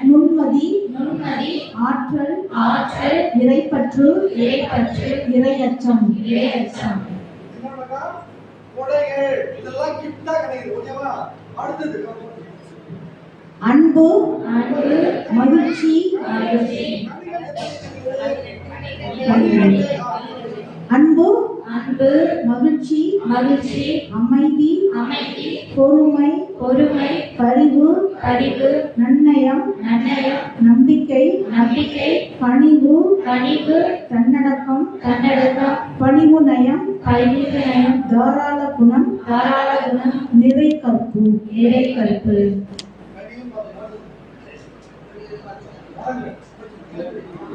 நுண்மதி, ஆற்றல், இறைப்பற்று, இறையச்சம். என்னன்னாக்கா கொடைகள் இதெல்லாம் கிஃப்டா கிடைக்குது. ஓகேவா? அடுத்தது அன்பு, மகிழ்ச்சி, அன்பு, மகிழ்ச்சி, அமைதி, பொறுமை, பரிவு, நன்னயம், நம்பிக்கை, பணிவு, தன்னடக்கம், பணிவு நயம், தாராள குணம், நிறை கற்பு.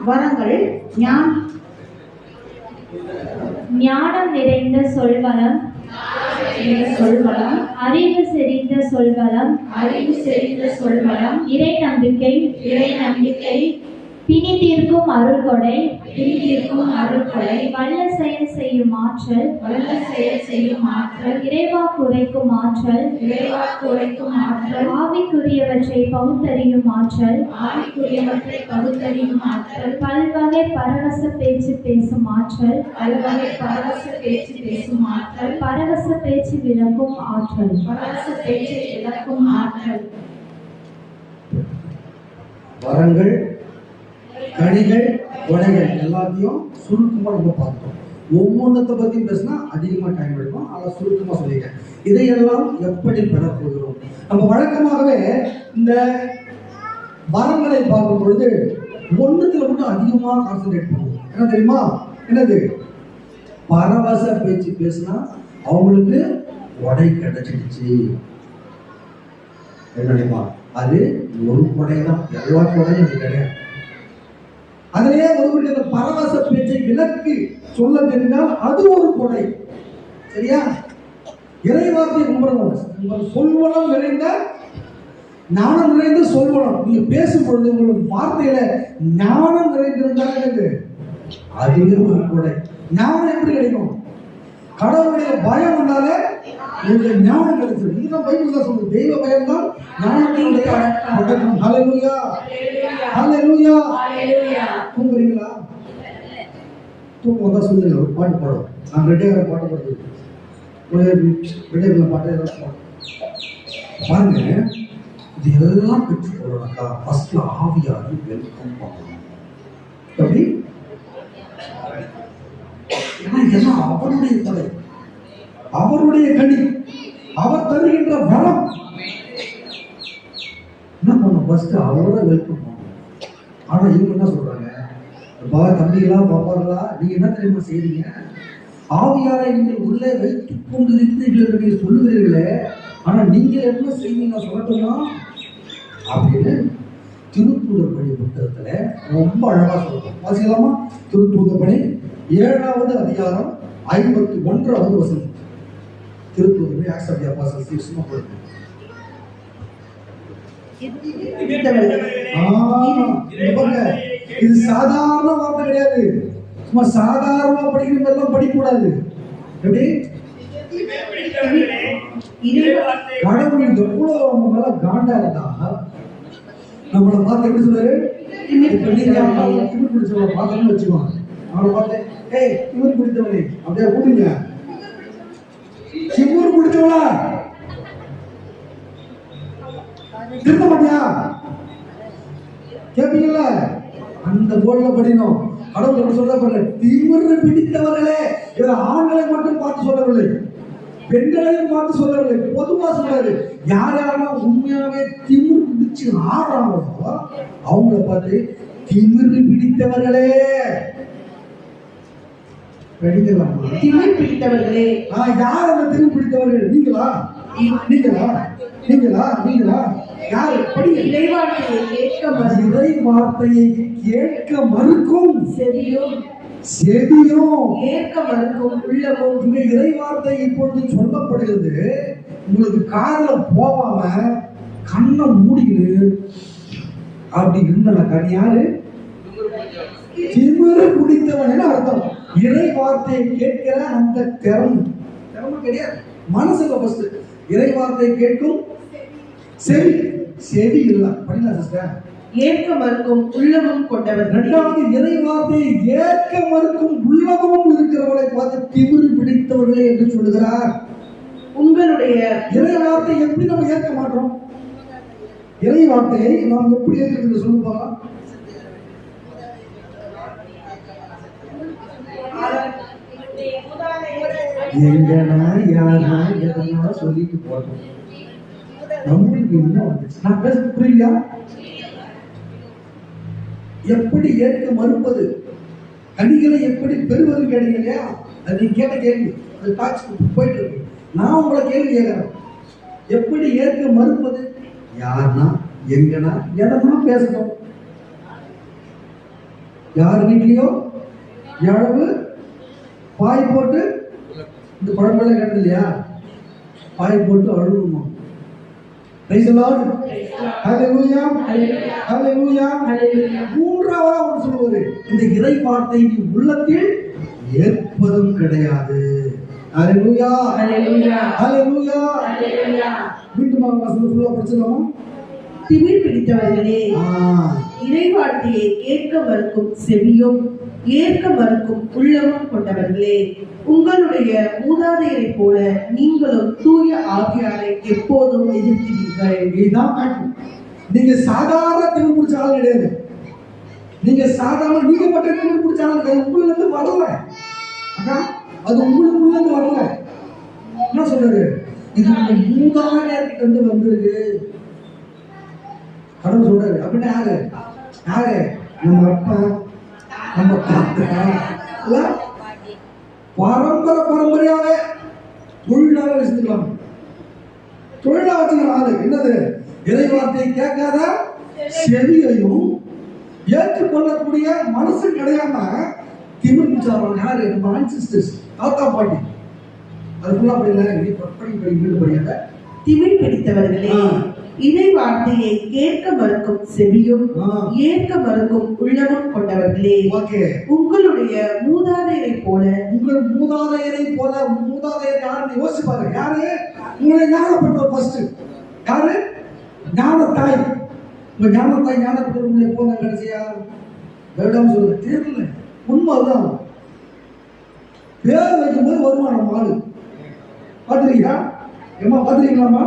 வரங்கள் ஞானம் நிறைந்த சொல்வளம், அறிவு செறிந்த சொல்வளம், இறை நம்பிக்கை, பிணி தீர்க்கும் அருள்கொடை, வல்ல செயல் செய்யும் ஆற்றல், இறைவாக்கு உரைக்கும் ஆற்றல், ஆவிக்குரியவற்றை பகுத்தறியும் ஆற்றல், பல்வகை பரவச பேச்சு பேசும் ஆற்றல், பரவச பேச்சு விளக்கும் ஆற்றல். வரங்கள், கனிகள், கொடைகள் எல்லாத்தையும் சுருக்கமா நம்ம பார்த்தோம். ஒவ்வொன்றத்தை பத்தி பேசினா அதிகமா டைம் எடுக்கும். அதை சுருக்கமா சொல்லிட்டேன். இதையெல்லாம் எப்படி பெறப் போகிறோம்? நம்ம வழக்கமாகவே இந்த வரங்களை பார்க்கும் பொழுது ஒண்ணுத்துல மட்டும் அதிகமா கான்சென்ட்ரேட் பண்ணுவோம். என்ன தெரியுமா? என்னது? பரவச பேச்சு பேசினா அவங்களுக்கு கொடை கிடைச்சிடுச்சு. என்ன தெரியுமா? அது ஒரு கொடை தான், எல்லா கொடையும் அது கிடையாது. அதிலே ஒருவருடைய அந்த பரவச பேச்சை விலக்கி சொல்ல தெரிந்தால் அது ஒரு கொடை. சரியா? இறைவார்த்தை உங்கள் சொல்வளம் நிறைந்த, ஞானம் நிறைந்த சொல்வளம். நீங்க பேசும் பொழுது உங்களுக்கு வார்த்தையில ஞானம் நிறைந்திருந்தால் அதுவே ஒரு கொடை. ஞானம் எப்படி கிடைக்கும்? கடவுளுடைய பயம் வந்தாலே உங்களுக்கு ஞானம் கிடைச்சது. இதுதான் பைபிள் தான் சொல்லுது. தெய்வ பயம் தான் ஞானத்தினுடைய தொடக்கம். ஹல்லேலூயா, ஹல்லேலூயா. தூங்குறீங்களா? தூங்கும்போது சொல்லுங்க, ஒரு பாட்டு பாடும். நான் ரெடியாக பாட்டு பாடுறது, ஒரு ரெடியாக பாட்டு ஏதாவது பாருங்க. இது எல்லாம் பெற்றுக்கொள்ளணும்க்கா ஃபர்ஸ்ட்ல ஆவியாரை வெல்கம் பண்ணணும். எப்படி? ஏன்னா இதெல்லாம் அவருடைய கொடை, அவருடைய கனி, அவர் தருகின்ற வரம். என்ன பண்ணணும்? ஃபர்ஸ்ட் அவரோட வெல்கம் பண்ணணும். ஆனா இவங்க என்ன சொல்றாங்க? தம்பிகளா, பாப்பாங்களா, நீங்க என்ன தெரியுமா செய்றீங்க? ஆவியாரை நீங்கள் உள்ளே வைத்துக் கொண்டு இருக்கிறீர்கள் என்று சொல்லுகிறீர்களே, ஆனா நீங்க என்ன செய்வீங்க சொல்லட்டுமா அப்படின்னு திருத்தூதர் பணி புத்தகத்துல ரொம்ப அழகா சொல்றோம். வாசிக்கலாமா? திருத்தூதர் பணி 7வது அதிகாரம் 51வது வசனம். திருத்தூதர் பணி ஆக்ட்ஸ் ஆஃப் தி அப்போஸ்டல்ஸ் 6. இது சாதாரண வார்த்தை கிடையாது. சும்மா சாதாரணமா படிக்கிற எல்லாம் படிக்கூடாது. எப்படி? கடவுள் எவ்வளவு அவங்க மேல காண்டா இருந்தா நம்மளை பார்த்து எப்படி சொல்றாரு? திமிர் பிடிச்சவங்களை பார்த்தோம்னு வச்சுக்குவாங்க. அவனை பார்த்து ஏய் திமிர் பிடித்தவனே அப்படியே கூடுங்க, திமிர் பிடிச்சவளா திருத்த மாட்டியா கேப்பீங்கல்ல? அந்த போர்டுல படிக்கணும். கடவுள் எப்படி சொல்ற பாருங்க, திமிர் பிடித்தவர்களே. இவர் ஆண்களை மட்டும் பார்த்து சொல்லவில்லை, பெண்களையும் பார்த்து சொல்லவில்லை, பொதுவா சொல்றாரு. யாரெல்லாம் உண்மையாவே திமிர் பிடிச்சு ஆடுறாங்களோ அவங்கள பார்த்து திமிர் பிடித்தவர்களே. படிக்கலாமா? திமிர் பிடித்தவர்களே. யார் அந்த திமிர் பிடித்தவர்கள்? நீங்களா? நீங்களா? நீங்களா? நீங்களா? யாரு? இறைவார்த்தையை கேட்க மறுக்கும் செவியும் ஏற்க மறுக்கும் உள்ளமும். இந்த இறைவார்த்தை இப்பொழுது சொல்லப்படுகிறது. உங்களுக்கு காதுல போகாம கண்ணை மூடிக்கிட்டு அப்படி இருந்தாக்கா நீ யாரு? திமிரு பிடித்தவன் அர்த்தம். இறை வார்த்தையை கேட்கிற அந்த திறமை கிடையாது மனசுல. ஃபர்ஸ்ட் இறை வார்த்தையை கேட்கும் செவி இல்ல. படிங்களா சிஸ்டர்? ஏற்க மறுக்கும் உள்ளமும் கொண்டவர். இரண்டாவது, இறை வார்த்தையை ஏற்க மறுக்கும் உள்ளமும் இருக்கிறவர்களை பார்த்து திமிரு பிடித்தவர்களே என்று சொல்லுகிறார். உங்களுடைய இறை வார்த்தையை எப்படி நம்ம ஏற்க மாட்டோம்? இறை வார்த்தையை நாம் எப்படி ஏற்கிறது சொல்லுவாங்க? எங்கனா யாரா எதனா சொல்லிட்டு போட்டோம். நம்மளுக்கு என்ன வந்துச்சு? நான் பேசுறது புரியலையா? எப்படி ஏற்க மறுப்பது, கனிகளை எப்படி பெறுவது கேட்டீங்க இல்லையா? அது நீங்க கேட்ட கேள்வி. அது டாக்ஸ் போயிட்டு இருக்கு. நான் உங்களை கேள்வி கேட்கிறேன். எப்படி ஏற்க மறுப்பது? யாருன்னா எங்கன்னா எதனா பேசணும். யார் வீட்லயோ எழவு பாய் போட்டு, இந்த பழமெல்லாம் கேட்டது இல்லையா? பாய் போட்டு அழுவணுமா? மூன்றாவது அவர் சொல்லுவாரு, இந்த இறை வார்த்தை நீ உள்ளத்தில் ஏற்பதும் கிடையாது. ஹல்லேலூயா, ஹல்லேலூயா, ஹல்லேலூயா. மீண்டும் வசனத்துக்குள்ள படிச்சலாமா? திமிர் பிடித்தவர்களே, இறைவார்த்தையை கேட்க மறுக்கும் செவியும் ஏற்க மறுக்கும் உள்ளமும் கொண்டவர்களே, உங்களுடைய மூதாதையரை போல நீங்களும் தூய ஆவியாரை எப்போதும் எதிர்க்கிறீர்கள். இதுதான் நீங்க சாதாரண திமிர் பிடிச்ச ஆள் கிடையாது. நீங்க சாதாரண நீங்க மட்டும் திமிர் பிடிச்ச ஆள் கிடையாது. உங்களுக்கு இருந்து வரல. அது உங்களுக்குள்ள இருந்து வரல. என்ன சொல்றாரு? இது உங்க மூதாதையர்கிட்ட இருந்து வந்திருக்கு. கடவுள் சொல்றாரு. அப்படின்னா யாரு? நம்ம அப்பா, நம்ம தாத்தா, பரம்பரையாவே தொழிலாக வச்சுக்கலாம். தொழிலா வச்சுக்கலாம். ஆளு என்னது? இறை வார்த்தையை கேட்காத செவியையும் ஏற்றுக்கொள்ளக்கூடிய மனசு கிடையாம திமிர் பிடிச்சாங்க. யாரு? நம்ம ஆன்சிஸ்டர்ஸ், தாத்தா பாட்டி. அதுக்குள்ள அப்படி இல்லை. நீ படிக்காத திமிர் பிடித்தவர்களே, இறை வார்த்தையை கேட்க மறுக்கும் செவியும் ஏற்க மறுக்கும் உள்ளமும் கொண்டவர்களே, உங்களுடைய மூதாதையரை போல. உங்கள் மூதாதையரை போல. மூதாதையர் யாருன்னு யோசிச்சு பாருங்க. யாரு? உங்களை ஞானப்பட்டவர். ஃபர்ஸ்ட் யாரு? ஞானத்தாய். உங்க ஞானத்தாய் ஞானப்பட்டவர் உங்களை போல கடைசியா வேண்டாம் சொல்லுங்க. தெரியல, உண்மைதான். பேர் வைக்கும்போது வருமானம் ஆளு பார்த்துருக்கீங்களா? ஏமா பார்த்துருக்கீங்களாமா?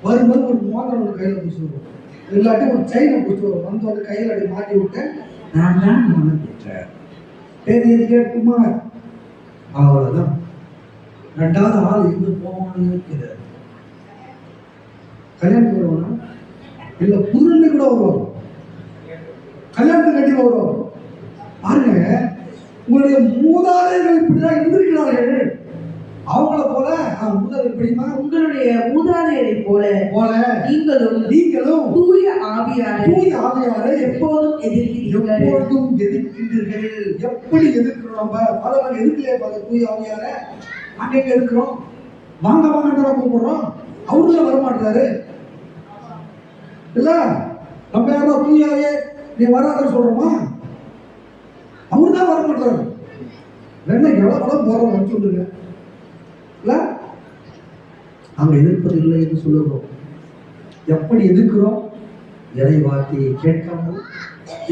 வரும்போது ஒரு மோதிரம் ஒன்று கையில் பிடிச்சிடுவோம், இல்லாட்டி ஒரு செயினை பிடிச்சிடுவோம். வந்து வந்து கையில் அப்படி மாட்டி விட்டேன். நான் தான் நினைச்சிட்டேன். பேர் எது கேட்குமா? அவ்வளோதான். ரெண்டாவது ஆள் எங்க போவான்னு இருக்கிறார். கல்யாணத்துக்கு வருவானா? இல்லை புதுமை கூட வருவாங்க. கல்யாணத்துக்கு கட்டியில் வருவாங்க. பாருங்க, உங்களுடைய மூதாதையர்கள் இப்படிதான் இருந்திருக்கிறார்கள். அவங்கள போல முதல் பிடிமா. உங்களுடைய மூதாதையரை போல நீங்களும் தூய ஆவியாரை எப்போதும் எதிர்க்கின்றீர்கள். எப்படி எதிர்க்கிறோம்? நம்ம பலவங்க எதிர்க்கலையே. பார்த்த தூய ஆவியாரை நாங்க எங்க இருக்கிறோம்? வாங்க வாங்க கூப்பிடுறோம். அவருல வரமாட்டாரு இல்ல. நம்ம யாரோ தூயாவே நீ வராதுன்னு சொல்றோமா? அவரு தான் வரமாட்டாரு. வேணா எவ்வளவு போறோம் சொல்லுங்க. நாங்கள் எதிர்ப்பது இல்லை என்று சொல்லுகிறோம். எப்படி எதிர்க்கிறோம்? இறை வார்த்தையை கேட்காமல்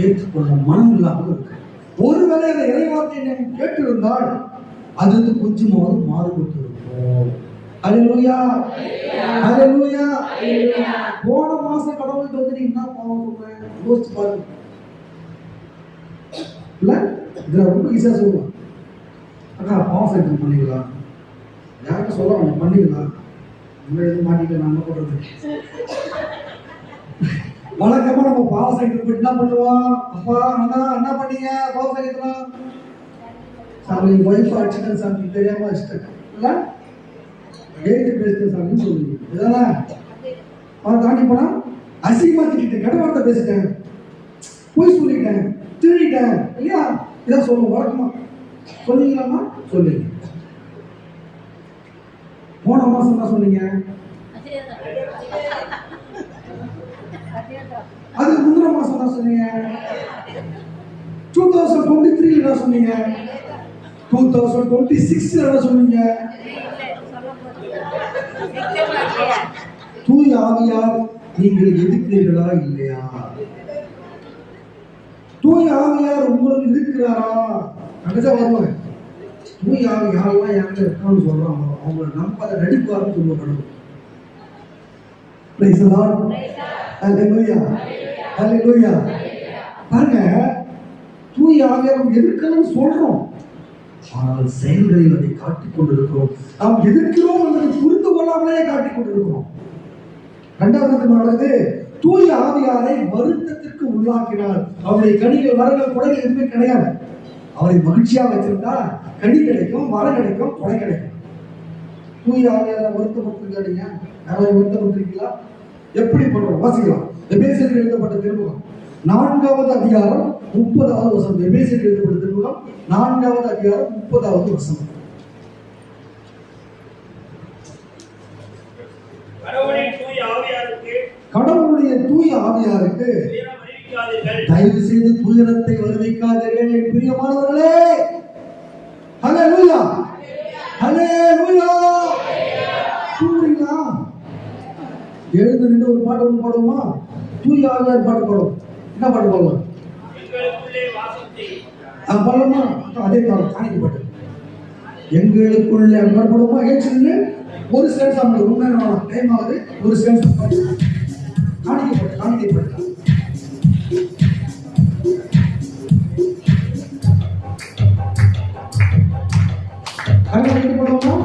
ஏற்றுக்கொள்ள மனம் இல்லாமல் இருக்கு. ஒருவேளை அந்த இறை வார்த்தையை நாம் கேட்டிருந்தால் அது கொஞ்சமாவது மாறுபட்டு இருக்கும். ஹல்லேலூயா, ஹல்லேலூயா. போன மாசம் கடவுள்கிட்ட வந்து நீங்க என்ன பாவம் சொல்றேன் யோசிச்சு பாருங்க. இல்ல இதுல ரொம்ப ஈஸியா சொல்லுவான். அக்கா பாவம் செஞ்சு பண்ணிக்கலாம், யாருக்கும் சொல்ல வேண்டாம், பண்ணிக்கலாம். எதுவும் மாட்டிக்க நான் என்ன பண்றது? வழக்கமா நம்ம பாவ சைக்கிள் போயிட்டு என்ன பண்ணுவோம்? அப்பா அண்ணா என்ன பண்ணீங்க பாவ சைக்கிள்? சாமி ஒய்ஃப் அடிச்சுட்டேன் சாமி, தெரியாம அடிச்சுட்டேன் இல்ல, எழுத்து பேசிட்டேன் சாமின்னு சொல்லுவீங்க. இதெல்லாம் தாண்டி போனா அசிங்கமா திட்டேன், கெட்ட வார்த்தை பேசிட்டேன், போய் சொல்லிட்டேன், திருடிட்டேன் இல்லையா? இதான் சொல்லுவோம் வழக்கமா. சொல்லுவீங்களாமா? சொல்லுங்க. போன மாசம் என்ன சொன்னீங்க? அது முந்தின மாசம் தான் சொன்னீங்க. 2023 என்ன சொன்னீங்க? 2026 என்ன சொன்னீங்க? தூய ஆவியார் நீங்கள் எதிர்க்கிறீர்களா இல்லையா? தூய ஆவியார் உங்களுக்கு இருக்கிறாரா? அங்கதான் வருவாங்க. தூய ஆவியாரெல்லாம் என்கிட்ட இருக்கான்னு சொல்றாங்க, அவங்க நம்பாத நடிப்பாருன்னு சொல்லப்படும். Praise the Lord. Hallelujah. Hallelujah. பாருங்க, தூய ஆவியார் எதிர்க்கணும்னு சொல்றோம், ஆனால் செயல்களில் அதை காட்டிக் கொண்டிருக்கிறோம். நாம் எதிர்க்கிறோம் என்பதை புரிந்து கொள்ளாமலே காட்டிக் கொண்டிருக்கிறோம். இரண்டாவது நடந்தது, தூய ஆவியாரை வருத்தத்திற்கு உள்ளாக்கினார். அவருடைய கனிகள் வரங்கள் கொடை எதுவுமே கிடையாது. அவரை மகிழ்ச்சியா வச்சிருந்தா கனி கிடைக்கும், மரம் கிடைக்கும், கொடை கிடைக்கும். தூய ஆவியாரை வருத்தப்பட்டிருக்காருங்க. யாராவது வருத்தப்பட்டிருக்கீங்களா? எப்படி பண்றோம்? வாசிக்கலாம். எபேசியருக்கு எழுதப்பட்ட திருமுகம் 4வது அதிகாரம் 30வது வசனம். எபேசியருக்கு எழுதப்பட்ட திருமுகம் 4வது அதிகாரம் 30வது வசனம். கடவுளுடைய தூய ஆவியாருக்கு தயவு செய்து துயரத்தை வருவிக்காதீர்கள் என் பிரியமானவர்களே. ஹல்லேலூயா, ஹல்லேலூயா. தூங்குறீங்களா? எழுந்து நின்று ஒரு பாட்டு ஒன்று பாடுவோமா? தூய ஆவியார் பாட்டு பாடுவோம். என்ன பாட்டு பாடலாம்? பாடலாமா? அதே பாடம் காணிக்க பாட்டு. எங்களுக்குள்ளே பாடுவோமா? ஏற்று ஒரு ஸ்டேன்ஸ் ஆகுது. ரொம்ப நேரம் டைம் ஆகுது. ஒரு ஸ்டேன்ஸ் காணிக்க பாட்டு, காணிக்க பாட்டு. பாடுவோமா?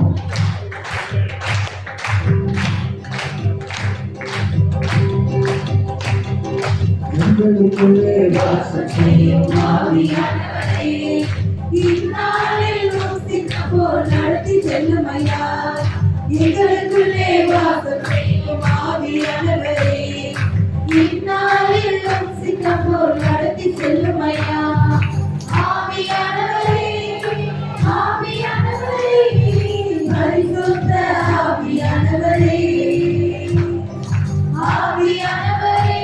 எங்களுக்குள்ளே வாசம் செய்யும் ஆவியானவரே, இந்நாளில் போல் நடத்தி செல்லும் ஐயா. எங்களுக்குள்ளே வாசம் செய்யும் ஆவியானவரே, இந்நாளில் போல் நடத்தி செல்லும் ஐயா. ஆவியானவரே, ஆவியானவரே, பரிசுத்த ஆவியானவரே, ஆவியானவரே,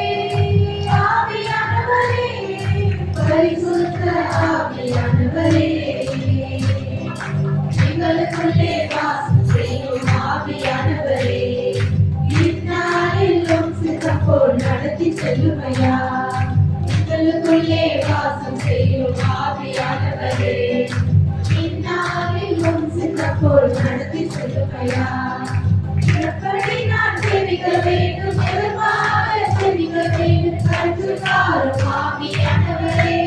ஆவியானவரே, பரிசுத்த ஆவியானவரே, எங்களுக்குள்ளே வாசம் செய்யும் ஆவியானவரே, இந்நாளிலும் சித்தம் போல் நடத்தி செல்லுமையா. எங்களுக்குள்ளே வாசம் செய்யும் ஆவியானவரே, இந்நாளிலும் சித்தம் போல் நடத்தி செல்லுமையா. எப்படி நான் சேமிக்க வேண்டும், எதற்காக சேமிக்க வேண்டும், கற்றுக்காரும் ஆவியானவரே.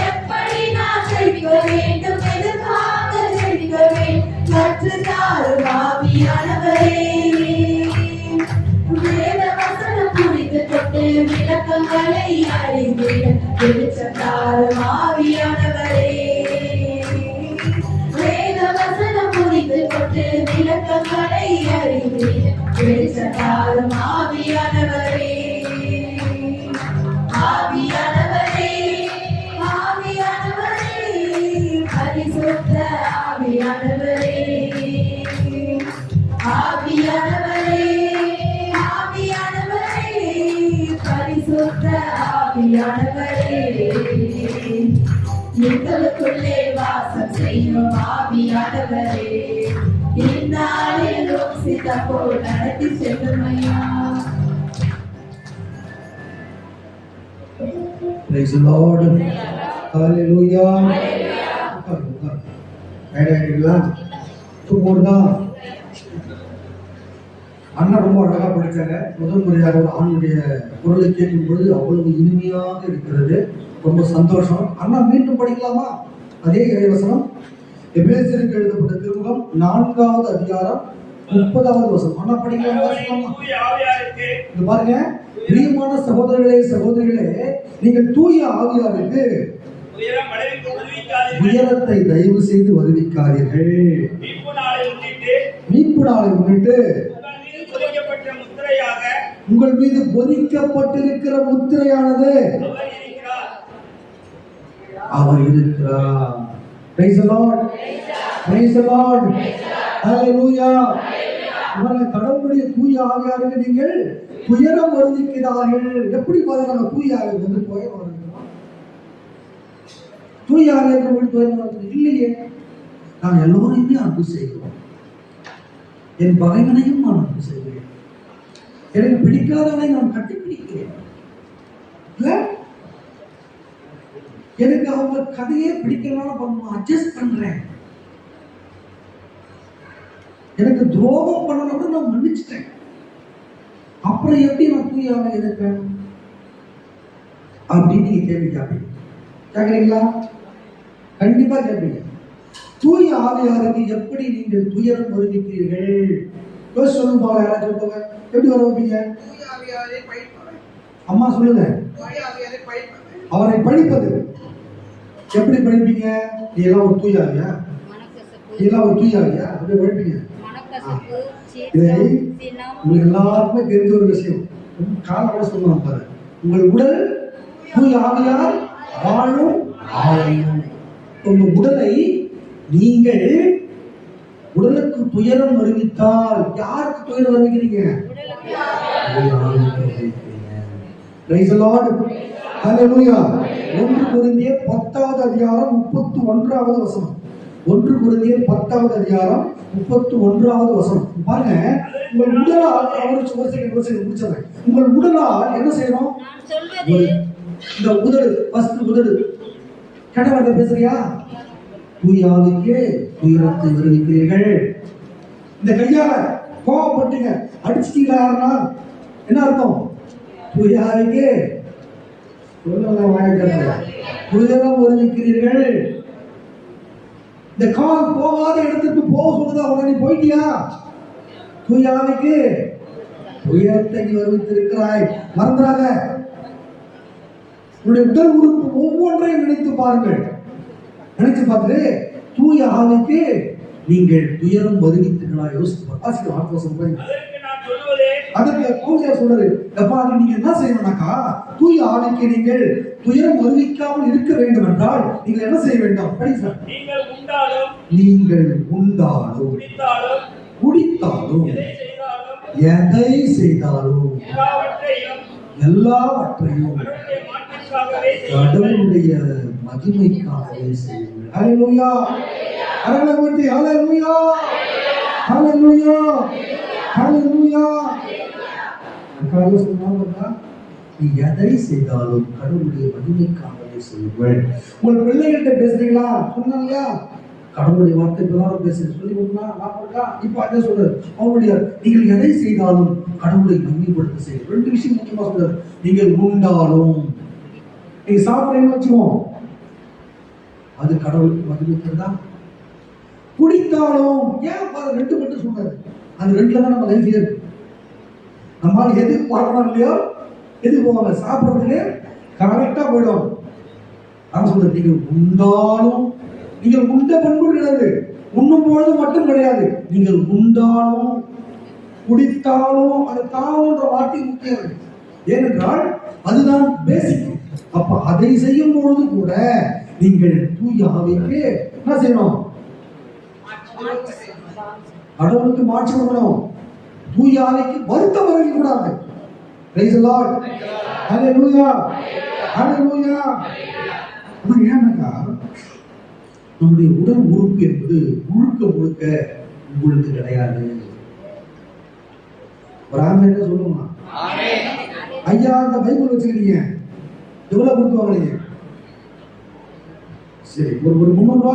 எப்படி நான் சேமிக்க வேண்டும், எதற்காக சேமிக்க வேண்டும், கற்றுக்காரும் ஆவியானவரே. வேத வசனம் புரிந்து கொண்டு விளக்கங்களை அறிந்திட வெளிச்சத்தாரும் ஆவியானவரே. வேத வசனம் புரிந்து கொண்டு விளக்கங்களை அறிந்திட வெளிச்சத்தாரும் ஆவியானவரே. ஆவியானவரே, ஆவியானவரே, பரிசுத்த ஆவியானவரே, ஆவியானவரே, ஆவியானவரே, பரிசுத்த ஆவியானவரே, எங்களுக்குள்ளே வாசம் செய்யும் ஆவியானவரே, இந்நாளிலும் சித்தம் போல் நடத்தி செல்லுமையா. Praise the Lord. Hallelujah. அண்ணா ரொம்ப அழகா படிச்சாங்க. முதல் முறையாக ஒரு ஆணுடைய குரலை கேட்கும் பொழுது அவ்வளவு இனிமையாக இருக்கிறது. ரொம்ப சந்தோஷம். அண்ணா மீண்டும் படிக்கலாமா? அதே இறைவசனம் எபேசியருக்கு எழுதப்பட்ட திருமுகம் 4வது அதிகாரம் 30வது வசனம். அண்ணா படிக்கலாமா? இது பாருங்க, பிரியமான சகோதரர்களே சகோதரிகளே, நீங்கள் தூய ஆவியாருக்கு உயரத்தை தயவு செய்து வருவிக்காதீர்கள். மீட்பு நாளை முன்னிட்டு உங்கள் மீது பொறிக்கப்பட்டிருக்கிற முத்திரையானது அவர் இருக்கிறார். Praise the Lord. Praise the Lord. Hallelujah. கடவுளுடைய தூய ஆவியாருக்கு நீங்கள் துயரம் வருவிக்கிறார்கள். எப்படி பாருங்க, தூயாவை வந்து துயரம் வருவிக்கிறோம். தூயாவை துயரம் வருவது இல்லையே. நான் எல்லோரையுமே அன்பு செய்கிறோம். என் பகைவனையும் நான் அன்பு செய்கிறேன். எனக்கு பிடிக்காதவனை நான் கட்டிப்பிடிக்கிறேன். எனக்கு அவங்க கதையே பிடிக்கலாம், அட்ஜஸ்ட் பண்றேன். எனக்கு துரோகம் பண்ணணும் நான் மன்னிச்சிட்டேன். அப்புறம் எப்படி நான் தூயாவை இருப்பேன் அப்படின்னு நீங்க கேள்வி கேட்கறீங்களா? கண்டிப்பா கேட்பீங்க. தூய ஆவியாருக்கு எப்படி நீங்கள் துயரம் வருவிக்கிறீர்கள்? சொல்லுங்க, யாராச்சும் சொல்லுங்க, எப்படி வர வைப்பீங்க? அம்மா சொல்லுங்க. அவரை படிப்பது எப்படி படிப்பீங்க? நீ எல்லாம் ஒரு தூயாவியா? நீ எல்லாம் ஒரு தூயாவியா? அப்படி படிப்பீங்க. இதை உங்களுக்கு எல்லாருக்குமே தெரிஞ்ச ஒரு விஷயம். காலப்பட சொல்லுவாங்க பாரு, உங்கள் உடல் தூய ஆவியார் வாழும் ஆலயம். உங்க உடலை நீங்கள் உடலுக்கு துயரம் வருவித்தால் யாருக்கு துயரம் வருவிக்கிறீங்க? Praise the Lord. Hallelujah. 1 கொரிந்தியர் 10வது அதிகாரம் 31வது வசனம். 1 கொரிந்தியர் 10வது அதிகாரம் 31வது வசனம். பாருங்க, உங்கள் உடலால் அவருக்கு ஒரு செகண்ட் முடிச்சறேன். உங்கள் உடலால் என்ன செய்யணும்? இந்த உதடு, ஃபர்ஸ்ட் உதடு. கடவுளை பேசுறியா? தூயாவிக்கே துயரத்தை வருவிக்கிறீர்கள். இந்த கையால கோபப்பட்டீங்க, அடிச்சிட்டீங்களா? என்ன அர்த்தம்? தூயாவிக்கே துயரம் வருவிக்கிறீர்கள். இந்த கால் போகாத இடத்துக்கு போக சொல்லுதா, உடனே போயிட்டியா? தூயாவிக்கு துயரத்தை வருவித்திருக்கிறாய். மறந்துடாத. உன்னுடைய உடல் உறுப்பு ஒவ்வொன்றையும் நினைத்து பாருங்கள். நினைச்சு பார்த்து தூய ஆவிக்கு நீங்கள் துயரம் வருவித்தீர்களா? யோசித்து அதற்கு பவுல் சொல்றாரு, அப்பா நீங்க என்ன செய்யணும்னாக்கா, தூய ஆவிக்கு நீங்கள் துயரம் வருவிக்காமல் இருக்க வேண்டும் என்றால் நீங்கள் என்ன செய்ய வேண்டும்? நீங்கள் உண்டாலும் குடித்தாலும் எதை செய்தாலும் எல்லாவற்றையும் கடவுளுடைய மகிமைக்காகவே செய்யுங்கள். ஹல்லேலூயா. ஹல்லேலூயா. ஹல்லேலூயா. ஹல்லேலூயா. ஹல்லேலூயா. நீ எதை செய்தாலும் கடவுளுடைய மகிமைக்காகவே செய்யுங்கள். உங்கள் பிள்ளைகள்கிட்ட பேசுறீங்களா? சொன்னாங்க கடவுளுடைய வார்த்தை பிரகாரம் பேசுறேன் சொல்லி இப்ப அதே சொல்றாரு. அவருடைய நீங்கள் எதை செய்தாலும் கடவுளை மகிமைப்படுத்த செய்யுங்கள். 2 விஷயம் முக்கியமா சொல்றாரு. நீங்கள் உண்டாலும், நீங்க சாப்பிடுறீங்கன்னு வச்சுக்கோம், அது கடவுளுக்கு மகிமைக்கிறதா? குடித்தாலும், ஏன் 2 மட்டும் சொல்றாரு? அந்த 2ல தான் நம்ம லைஃப் இருக்கு. நம்மளால எதுக்கு பார்க்கணும் இல்லையோ, எதுக்கு போவாங்க? சாப்பிட்றதுக்கு கரெக்டா போயிடும். நான் சொல்றேன், நீங்கள் உண்டாலும், நீங்கள் உண்ட பண்பு கிடையாது, உண்ணும் பொழுது மட்டும் கிடையாது. நீங்கள் உண்டாலும் குடித்தாலும், அது தாவுன்ற வார்த்தை முக்கியம். ஏனென்றால் அதுதான் பேசிக். அப்ப அதை செய்யும் பொழுது கூட நீங்கள் தூய ஆவிக்கு என்ன செய்யணும்? கடவுளுக்கு மாற்றி கொடுக்கணும். தூய ஆவிக்கு வருத்தம் வரவே கூடாது. Praise the Lord. Hallelujah. Hallelujah. ஏன்னாக்கா நம்முடைய உடல் உறுப்பு என்பது முழுக்க முழுக்க உங்களுக்கு கிடையாது. ஒரு ஆமென் என்ன சொல்லுங்க? ஐயா, அந்த பைபிள் வச்சுக்கிறீங்க, எவ்வளவு கொடுத்து வாங்குறீங்க? சரி, ஒரு 300 ரூபா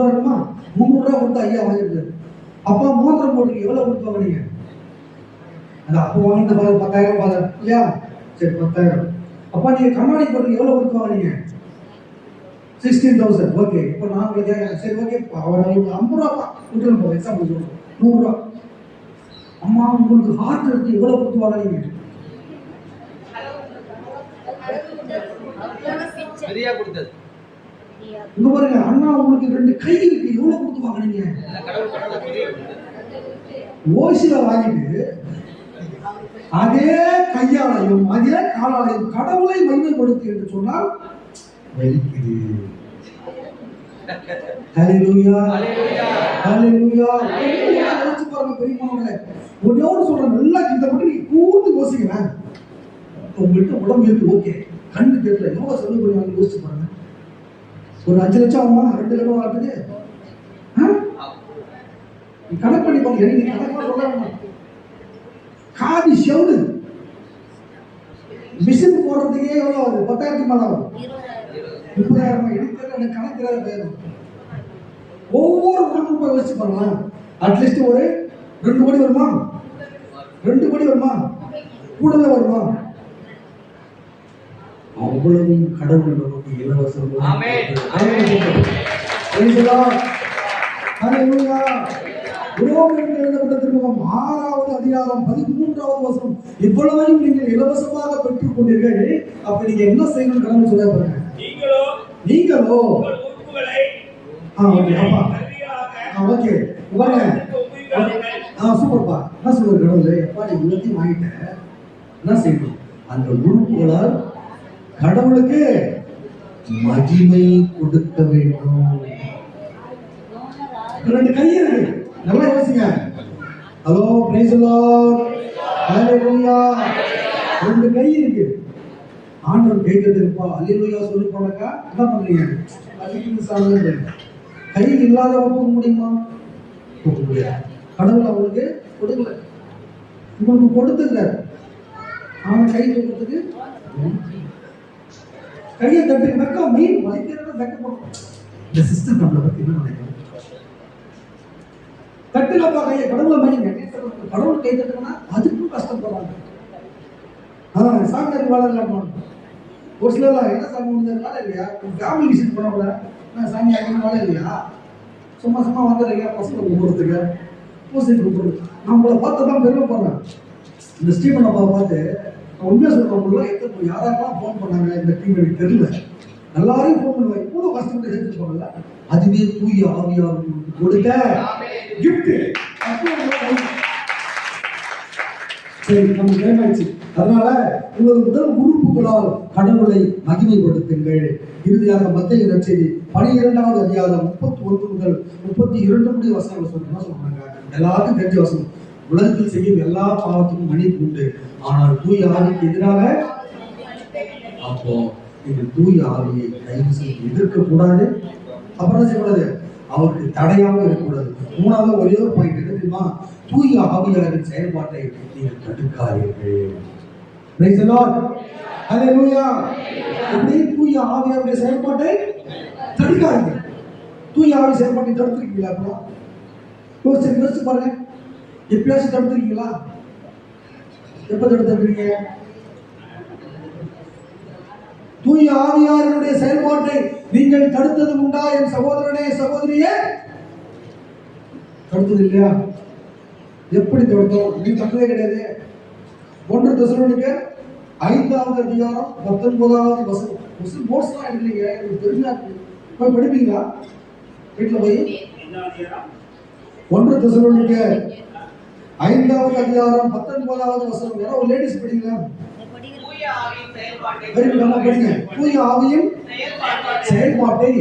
இருக்குமா? 300 ரூபா கொடுத்து ஐயா வாங்கிருக்காரு. அப்பா மோதிரம் போட்டு எவ்வளவு கொடுத்து வாங்குறீங்க? அந்த அப்போ வாங்கிட்டு 10,000 இல்லையா? சரி, 10,000. அப்பா நீங்க கண்ணாடி போட்டு எவ்வளவு கொடுத்து வாங்குறீங்க? 16,000. ஓகே, இப்போ நான் உங்களுக்கு சரி ஓகே, அவர் 50 ரூபா கொடுத்துருங்க போது, எக்ஸாம்பிள் சொல்லுங்க, 100 ரூபா. அம்மா உங்களுக்கு ஹார்ட் எடுத்து எவ்வளவு கொடுத்து வாங்குறீங்க? இங்க பாருங்க, அண்ணா உங்களுக்கு 2 கை இருக்கு, எவ்வளவு கொடுத்து வாங்குறீங்க? ஓசில வாங்கிட்டு அதே கையாலையும் அதே காலாலையும் கடவுளை மகிமைப்படுத்தி என்று சொன்னால் வலிக்குது. ஹalleluya ஹalleluya யோசிச்சு பாருங்க பெரியமானவங்களே. ஒன்னோடு சொல்றேன், நல்லா இந்த மட்டும் நீங்க கூர்ந்து யோசிங்களேன். உங்கள்கிட்ட உடம்பு இருக்கு, ஓகே, கண்ணு கேட்கல, எவ்வளவு செலவு பண்ணுவாங்க யோசிச்சு பாருங்க. ஒரு 5 லட்சம் ஆகுமா? 2 லட்சம் ஆகுது. கணக்கு பண்ணி பாருங்க. நீங்க கணக்கு சொல்ல காதி செவுடு மிஷின் போடுறதுக்கே எவ்வளவு ஆகுது? 10,000 மேல ஆகும். 30,000 எனக்கு கணக்கு வேணும். ஒவ்வொரு உடம்பும் போய் யோசிச்சு பாருங்களேன். அட்லீஸ்ட் ஒரு 2 கோடி வருமா? 2 கோடி வருமா? கூடவே வருமா? அவ்வளவும் கடவுள் நமக்கு இலவசம். எழுதப்பட்டிருக்கும் 6வது அதிகாரம் 13வது வசனம், இவ்வளவையும் நீங்கள் இலவசமாக பெற்றுக் கொண்டீர்கள், அப்ப நீங்க என்ன செய்யணும் கடவுள் சொல்ல பாருங்க. நீங்களோ ஓகே சூப்பர்ப்பா. என்ன சொல்ற கடவுள், எப்பா நீ எல்லாத்தையும் வாங்கிட்ட, என்ன செய்யணும்? அந்த உறுப்புகளால் கடவுளுக்கு மகிமை கொடுக்க வேண்டும். 2 கை இருக்கு, நல்லா யோசிங்க. ஹலோ, பிரைஸ் தி லார்ட், ஹalleluya. 2 கை இருக்கு. ஆண்டவர் கேட்கிறதுப்பா ஹalleluya சொல்லி போனாக்கா என்ன பண்றீங்க? ஹalleluya சாங்க. கை இல்லாதவங்க போக முடியுமா? போக முடியாது. கடவுள் அவங்களுக்கு கொடுக்கல, உங்களுக்கு கொடுத்துருக்காரு. அவன் கை கொடுத்ததுக்கு கையை தட்டு வெக்க மீன் வலிக்கிறத வெக்க போடும். இந்த சிஸ்டம் நம்மளை பத்தி என்ன நினைக்கிறோம்? தட்டுலப்பா கையை, கடவுளை மதிங்க. கடவுள் கை தட்டுனா அதுக்கும் கஷ்டப்படுறாங்க. சாமியார் வேலை இல்லாம ஒரு சிலர் என்ன சாமி முடிஞ்சது வேலை இல்லையா? ஃபேமிலி விசிட் பண்ண நான் சாமி ஆகின வேலை இல்லையா? சும்மா சும்மா வந்துடுறீங்க பசங்களை கூப்பிடுறதுக்கு, பூசை கூப்பிடுறது. நம்மளை பார்த்து தான் பெருமைப்படுறேன். இந்த ஸ்டீவன் அப்பாவை பார்த்து உண்மையா சொல்றவங்களும் எத்தனை யாராக்கெல்லாம் ஃபோன் பண்ணாங்க இந்த டீம் எனக்கு தெரியல. எல்லாரையும் ஃபோன் பண்ணுவாங்க. இவ்வளவு கஷ்டப்பட்டு சேர்த்து போகல. அதுவே தூய ஆவியார் கொடுத்த கிஃப்ட். சரி, நம்ம டைம் ஆயிடுச்சு. அதனால உங்களது முதல் உறுப்புகளால் கடவுளை மகிமைப்படுத்துங்கள். இறுதியாக மத்தேயு நற்செய்தி 12வது அதிகாரம் 31 முதல் 32 முடிய வசனங்கள் என்ன சொல்றாங்க? எல்லாருக்கும் தெரிஞ்ச வசனம். உலகத்தில் செய்யும் எல்லா பாவத்துக்கும் மன்னிப்பு உண்டு, ஆனால் தூய ஆவிக்கு எதிராக. அப்போ நீங்க தூய ஆவியை தயவு செய்து எதிர்க்க கூடாது. அப்புறம் என்ன செய்யக்கூடாது? அவருக்கு தடையாக இருக்கக்கூடாது. 3வது ஒரே ஒரு பாயிண்ட் என்ன தெரியுமா? தூய ஆவியாரின் செயல்பாட்டை நீங்கள் தடுக்காதீர்கள். பிரைஸ் தி லார்ட், ஹalleluya. எப்படி தூய ஆவியாருடைய செயல்பாட்டை தடுக்காதீங்க. தூய ஆவி செயல்பாட்டை தடுத்துருக்கீங்களா? அப்புறம் யோசிச்சு பாருங்க. எப்பயாச்சும் தடுத்துருக்கீங்களா? எப்ப தடுத்துருக்கீங்க? தூய ஆவியாரினுடைய செயல்பாட்டை நீங்கள் தடுத்தது உண்டா என் சகோதரனே சகோதரியே? தடுத்தது இல்லையா? எப்படி தடுத்தோம்? நீ தடுத்ததே கிடையாது. 1 தெசலோனிக்கர் 5வது அதிகாரம் 19வது வசனம். முஸ்லிம் போர்ட்ஸ் தான் இல்லைங்க, எனக்கு தெரிஞ்சா போய் படிப்பீங்களா? வீட்டுல போய் 1 தெசலோனிக்கர் 5வது அதிகாரம் 19வது வசனம். யாரோ லேடிஸ் படிங்களா? படிங்க. தூய ஆவியின் செயல்பாட்டை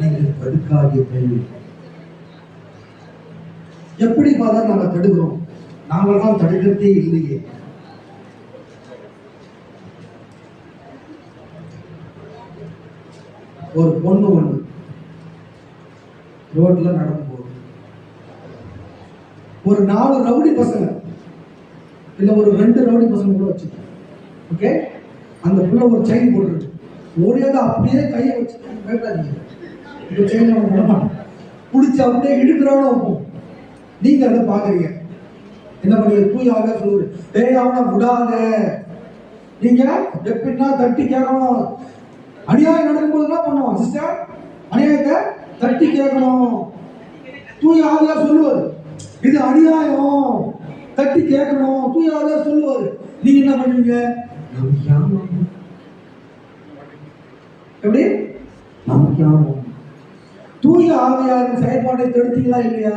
நீங்கள் தடுக்காதீர்கள். எப்படி பார்த்தா நம்ம தடுக்கிறோம்? நாங்கள் தான் தடுக்கிறதே இல்லையே. ஒரு பொண்ணு ரோட்ல நடந்து போகுது. ஒரு 4 ரவுடி பசங்க இல்ல ஒரு 2 ரவுடி பசங்க கூட வச்சு, ஓகே, அந்த புள்ள ஒரு செயின் போட்டுருக்கு. ஓடியாத அப்படியே கையை வச்சு பேட்டாதீங்க, இந்த செயின் பிடிச்சி அப்படியே இடுக்கிறாலும் வைப்போம். நீங்க அதை பாக்குறீங்க, என்ன பண்ணீங்க? தூய ஆவியா சொல்லுவது, டேய் அவனை விடாத. நீங்க எப்படின்னா தட்டி கேட்கணும். அநியாயம் நடக்கும்போது என்ன பண்ணுவோம் சிஸ்டர்? அநியாயத்தை தட்டி கேட்கணும். தூய ஆவியா சொல்லுவாரு, இது அநியாயம், தட்டி கேட்கணும். தூய ஆவியா சொல்லுவாரு. நீங்க என்ன பண்ணுவீங்க? எப்படி நமக்கு தூய ஆவியாரின் செயல்பாட்டை தடுத்தீங்களா இல்லையா?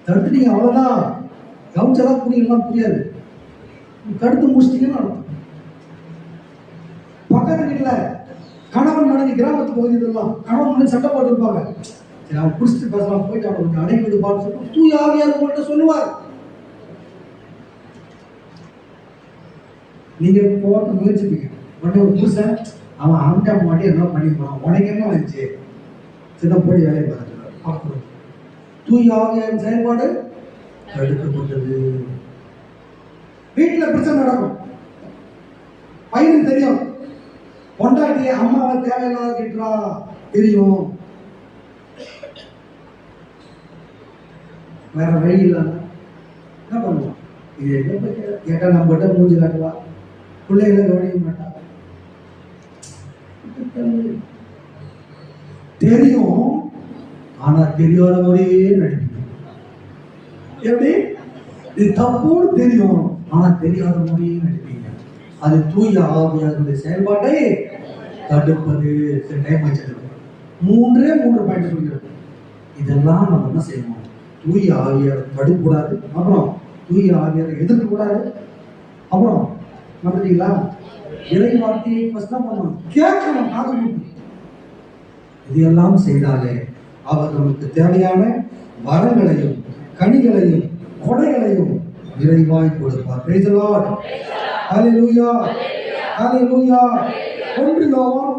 தடுத்துட்டீங்க, அவ்வளவுதான். கவுன்செல்லாம் புரியலாம், புரியாது. தடுத்து முடிச்சிட்டீங்கன்னு அர்த்தம். பக்கத்து வீட்டுல கணவன் மனைவி கிராமத்து பகுதியிலாம் கணவன் மனைவி சண்டை போட்டு இருப்பாங்க. சரி அவன் குடிச்சிட்டு பேசலாம், போயிட்டு அவனை கொஞ்சம் அடங்கி விடுப்பான்னு சொல்லிட்டு தூய ஆவியார் உங்கள்கிட்ட சொல்லுவார். நீங்க போட்டு முயற்சிப்பீங்க. உடனே ஒரு புருஷன் அவன் ஆண்டா மாட்டி என்ன பண்ணிருப்பான், உனக்கு என்ன வந்துச்சு, சின்ன போடி வேலையை பார்த்துட்டு தூய ஆவியாரின் செயல்பாடு தடுக்கப்பட்டது. வீட்டுல பிரச்சனை நடக்கும். பையனுக்கு தெரியும் பொண்டாட்டிய அம்மாவை தேவையில்லாத கேட்டா தெரியும், வேற வழி இல்லாம என்ன பண்ணுவான், இது என்ன கேட்டா நம்ம கிட்ட மூஞ்சி காட்டுவா, பிள்ளைகளை கவனிக்க மாட்டா. தெரியும் ஆனா தெரியாத மாதிரியே நடிக்கணும். எப்படி இது தப்புன்னு தெரியும் ஆனா தெரியாத மாதிரியே நடிப்பீங்க. அது தூய ஆவியாருடைய செயல்பாட்டை தடுப்பது. டைம் வச்சிருக்கோம். 3 பாயிண்ட் சொல்லிடுறோம். இதெல்லாம் நம்ம என்ன செய்யணும், தூய ஆவியாரை தடுக்கக்கூடாது, அப்புறம் தூய ஆவியாரை எதிர்க்க கூடாது, அப்புறம் வந்துட்டீங்களா இறை வார்த்தையை ஃபர்ஸ்ட் தான் பண்ணணும், கேட்கணும், காது மூடி. இதையெல்லாம் செய்தாலே அவர் நமக்கு தேவையான வரங்களையும் கனிகளையும் கொடைகளையும் விரைவாய் கொடுப்பார். Praise the Lord. Hallelujah. Hallelujah. 1 யோவான்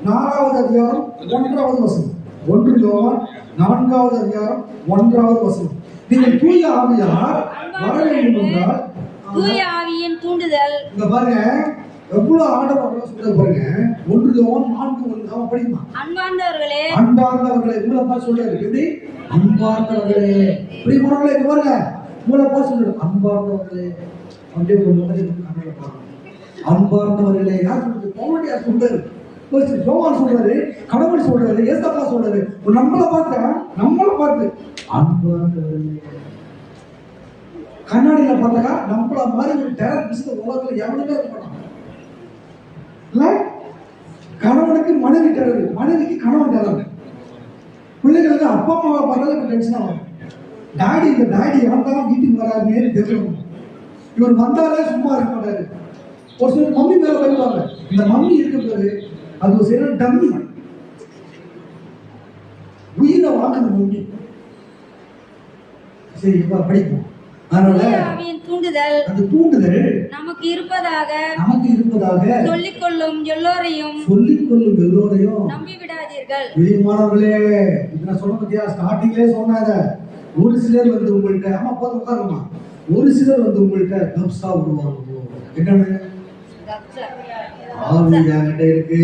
4வது அதிகாரம் 1வது வசனம். 1 யோவான் 4வது அதிகாரம் 1வது வசனம். நீங்கள் தூய ஆவியார் வர வேண்டும் என்றால் தூய ஆவியின் தூண்டுதல். இங்க பாருங்க எவ்வளவு ஆண்டவர் சொல்றது பாருங்க. 1 யோவான் 4:1 அவன் படிக்குமா, அன்பார்ந்தவர்களே அன்பார்ந்தவர்களே உங்களை பார்த்து சொல்றாரு. எப்படி அன்பார்ந்தவர்களே, பிரியமானவர்களே இங்க பாருங்க உங்களை பார்த்து சொல்றாரு அன்பார்ந்தவர்களே. அப்படியே ஒரு முகத்தை கண்ணால பாருங்க. அன்பார்ந்தவர்களே யார் சொல்றது, பவுலடியார் சொல்றாரு, யோவான் சொல்றாரு, கடவுள் சொல்றாரு, ஏசப்பா சொல்றாரு. நம்மளை பார்த்து அன்பார்ந்தவர்களே. கண்ணாடியில பார்த்தாக்கா நம்மள மாதிரி ஒரு டேரக்ட் பிசினஸ் உலகத்துல எவனுமே இருக்க மாட்டான். கணவனுக்கு மனைவி டேரர், மனைவிக்கு கணவன் டேரர், பிள்ளைகளுக்கு அப்பா அம்மாவை பார்த்தாலும் டென்ஷன் ஆகும். டாடி இந்த டாடி யார்தான் வீட்டுக்கு வராருன்னு தெரியணும். இவர் வந்தாலே சும்மா இருக்க மாட்டாரு. ஒரு சிலர் மம்மி மேல வருவாங்க. இந்த மம்மி இருக்கிறது அது ஒரு சில டம்மி, உயிரை வாங்குது மம்மி. சரி இப்ப படிப்போம். அதனால தூண்டுதல் அந்த தூண்டுதல் நமக்கு இருப்பதாக சொல்லிக்கொள்ளும் எல்லோரையும் நம்பி விடாதீர்கள். பிரியமானவர்களே, இத நான் சொன்ன பத்தியா ஸ்டார்டிங்லயே சொன்னாத. ஒரு சிலர் வந்து உங்கள்கிட்ட அம்மா போதும் உட்காருமா, ஒரு சிலர் வந்து உங்கள்கிட்ட கப்ஸா விடுவாங்க. என்னன்னு ஆவி என்கிட்ட இருக்கு,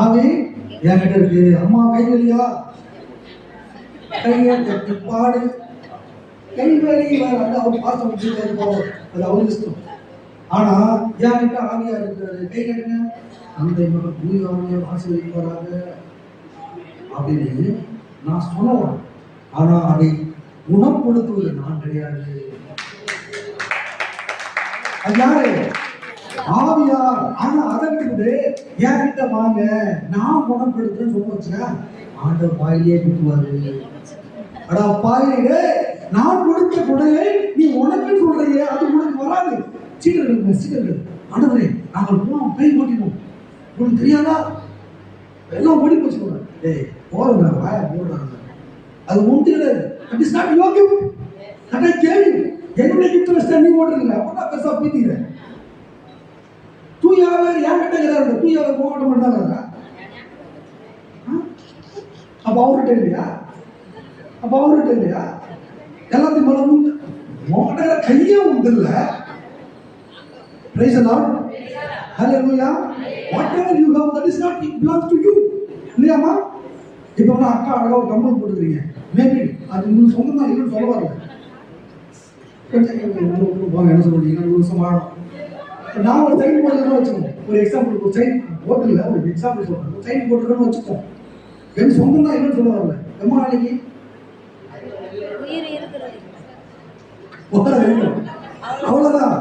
ஆவி என்கிட்ட இருக்கு. அம்மா கைவலியா, கையை தட்டி பாடு, கைவலி வந்து அவர் பாசம் வச்சுட்டே இருப்பாங்க, அது அவர் இஷ்டம். ஆனா என்கிட்ட ஆவியா இருக்கிறது, கை கட்டுங்க, அந்த இவங்க தூய ஆவியார் ஆசீர்வதிப்பாராக அப்படின்னு நான் சொல்லலாம். ஆனா அதை குணப்படுத்துவது நான் கிடையாது. அது யாரு? ஆவியார். ஆனா அதற்கு என்கிட்ட வாங்க, நான் குணப்படுத்துறேன்னு சொல்ல வச்சுக்க, ஆண்டவர் வாயிலே குத்துவாரு. அடா பாயிலே, நான் கொடுத்த கொடையை நீ உனக்கு சொல்றியே, அது உனக்கு வராது. சீக்கிரம் ஆண்டவரே நாங்கள் போனோம், கை மாட்டினோம், உனக்கு தெரியாதா, எல்லாம் ஓடி போச்சு. ஏய் போறங்க, வாய போடுறாங்க, அது ஒன்று கிடையாது. That is not your gift. That is கேள்வி. என்னுடைய கிஃப்ட் வச்சு நீ ஓடுறீங்க, அப்பதான் பெருசா பீத்தீங்க. தூயாவர் என்கிட்ட இருக்கிறாரு, தூயாவர் போகட்ட மாட்டாங்க. அப்ப அவர்கிட்ட இல்லையா, எல்லாத்தையும் மலமும் உங்ககிட்ட கையே உண்டு இல்ல. Praise the Lord. Hallelujah. Whatever you have, that is not belongs to you. இல்லையாமா? இப்ப நான் அக்கா அழகா ஒரு கம்பல் போட்டுக்கிறீங்க, மேபி அது உங்களுக்கு சொந்தமா இல்லைன்னு சொல்ல வரல. போங்க என்ன சொல்றீங்க, 1 வருஷம் வாழணும். நான் ஒரு சைன் போட்டுக்கிறேன்னு வச்சுக்கோங்க, ஒரு எக்ஸாம்பிள், ஒரு சைன் போட்டுல ஒரு எக்ஸாம்பிள் சொல்றேன், ஒரு சைன் போட்டுக்கிறேன்னு வச்சுக்கோங்க, என் சொந்தம் தான் இல்லைன்னு சொல்ல வரல. எம்மா அன்னைக்கு அவ்வளவுதான்.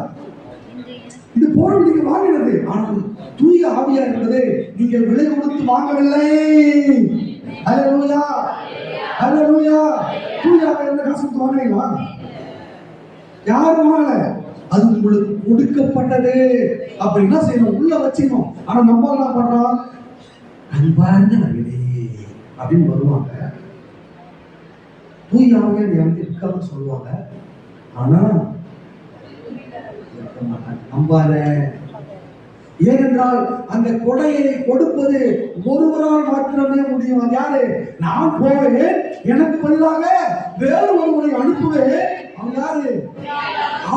இது போறது நீங்க வாங்கினது, ஆனால் தூய ஆவியா என்பது நீங்கள் விலை கொடுத்து வாங்கவில்லை. ஹல்லேலூயா, ஹல்லேலூயா. தூய ஆவியா இருந்த காசு கொடுத்து வாங்கினீங்களா? யாரும் வாங்கல. அது உங்களுக்கு கொடுக்கப்பட்டது. அப்படி என்ன செய்யணும்? உள்ள வச்சுக்கணும். ஆனா நம்ம என்ன பண்றோம்? அன்பார்ந்தவர்களே அப்படின்னு வருவாங்க. தூய ஆவியானவர் வந்து இருக்கான்னு சொல்லுவாங்க. ஆனா நம்பாத. ஏனென்றால் அந்த கொடையை கொடுப்பது ஒருவரால் மாத்திரமே முடியும். அது யாரு? நான் போவேன், எனக்கு பதிலாக வேறு ஒருவரை அனுப்புவேன். அவன் யாரு?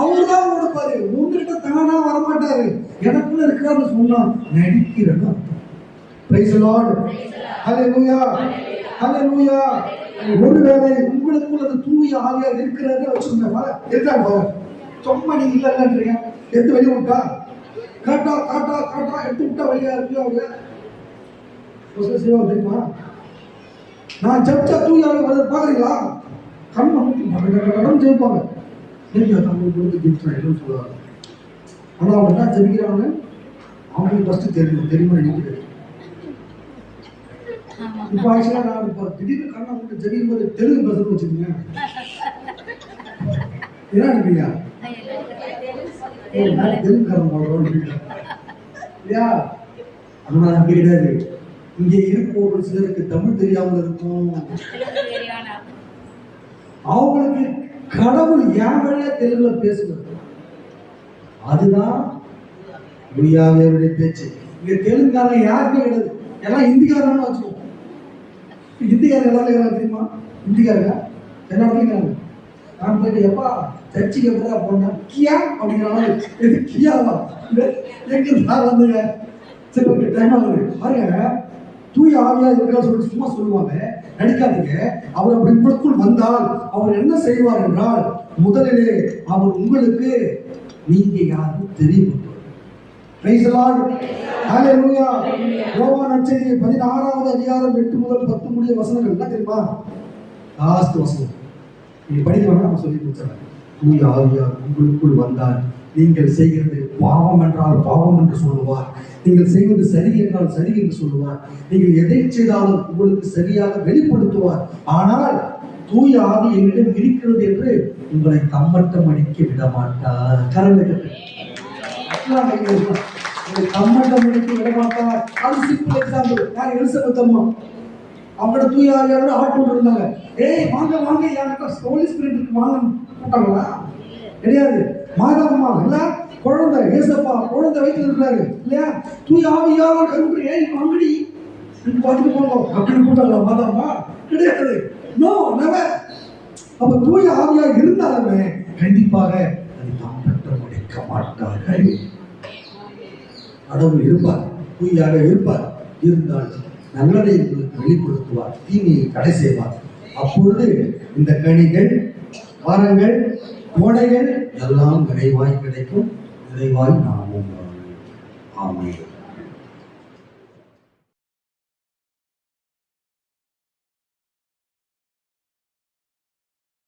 அவர்தான் கொடுப்பாரு. உங்ககிட்ட தானா வரமாட்டாரு. எனக்குள்ள இருக்கிறான்னு சொன்னா நடிக்கிறேன்னு. Praise the Lord. Hallelujah. Hallelujah. ஒருவேளை உங்களுக்குள்ள அந்த தூய ஆவியார் இருக்கிறாரு வச்சுக்கோங்க. எதுக்காக சும்மா நீங்க இல்லைன்றீங்க? எடுத்து வெளியே விட்டா காட்டா காட்டா காட்டா எடுத்து விட்டா வெளியா இருக்கு. தெரியுமா? நான் ஜப்சா தூய ஆவியார் பாக்குறீங்களா? கண்ணு ஜெயிப்பாங்க. சொல்லுவாங்க. ஆனா அவங்க என்ன ஜெபிக்கிறாங்க? அவங்களுக்கு ஃபர்ஸ்ட் தெரியுமா நினைக்கிறேன். இப்போ ஆக்சுவலா நான் இப்போ திடீர்னு கண்ணை மட்டும் ஜெபிக்கும் போது தெலுங்கு பேசணும்னு வச்சுக்கோங்க. என்ன நினைப்பீங்க? தெலுங்குக்காரன் இல்லையா? அதனால அப்படி கிடையாது. இங்க இருப்பவர்கள் சிலருக்கு தமிழ் தெரியாமல் இருக்கும். அவங்களுக்கு கடவுள் என் வழியா தெலுங்குல பேசுவது. அதுதான் தூயாவியருடைய பேச்சு. இங்க தெலுங்காரன் யாருமே கிடையாது. எல்லாம் இந்திக்காரன்னு வச்சுக்கோ. இந்திக்காரன் எல்லாரும் இருக்கிறாங்க தெரியுமா? இந்திக்காரங்க எல்லா இடத்துலையும். நான் போயிட்டு எப்பா சர்ச்சுக்கு எப்படா போனேன் கியா அப்படிங்கிறாங்க. எது கியாவா? எங்க நான் வந்துங்க. சரி ஓகே டைம் ஆகுது பாருங்க. தூய ஆவியா இருக்கா சொல்லிட்டு சும்மா சொல்லுவாங்க. நடிக்காதீங்க. அவர் அப்படி உங்களுக்குள் வந்தால் அவர் என்ன செய்வார் என்றால், முதலிலே அவர் உங்களுக்கு நீங்க யாரும் தெரியும். Praise the Lord. Hallelujah. யோவான் நற்செய்தி 16வது அதிகாரம் 8 முதல் 10 முடிய வசனங்கள் என்ன தெரியுமா? லாஸ்ட் வசனம். நீங்க படிக்கணும். நான் சொல்லி கொடுத்துறேன். தூய ஆவியார் உங்களுக்குள் வந்தால் நீங்கள் செய்கிறது பாவம் என்றால் பாவம் என்று சொல்லுவார். நீங்கள் செய்வது சரி என்றால் சரி என்று சொல்லுவார். நீங்கள் எதை செய்தாலும் உங்களுக்கு சரியாக வெளிப்படுத்துவார். ஆனால் தூய ஆவி என்னிடம் இருக்கிறது என்று உங்களை கம்மட்டம் அடிக்க விட மாட்டார். கரங்களை கம்மட்டம் அடிக்க விட மாட்டார். அது சிம்பிள் எக்ஸாம்பிள். யார்? எலிசபெத் அம்மா. அவங்களோட தூய ஆவியாரோட ஆட்கள் இருந்தாங்க. ஏய் வாங்க வாங்க, யாருக்கா ஹோலி ஸ்பிரிட் வாங்க போட்டாங்களா? கிடையாது. மாதாம்மா இல்ல, குழந்தை ஏசப்பா குழந்தை வயிற்றுல இருக்கிறாரு இல்லையா? தூய ஆவியாரோட கருப்பு ஏய் வாங்கடி பார்த்துட்டு போங்க அப்படின்னு கூட்டாங்களா மாதாம்மா? கிடையாது. No never. அப்ப தூய ஆவியா இருந்தாலுமே கண்டிப்பாக அதை கம்பட்டம் அடிக்க மாட்டார்கள். கடவுள் இருப்பார், தூயாக இருப்பார். இருந்தால் நல்லதை உங்களுக்கு வெளிப்படுத்துவார், தீமையை தடை செய்வார். அப்பொழுது இந்த கனிகள், வரங்கள், கோடைகள் எல்லாம் நிறைவாய் கிடைக்கும். நிறைவாய் நாமும். ஆமென்.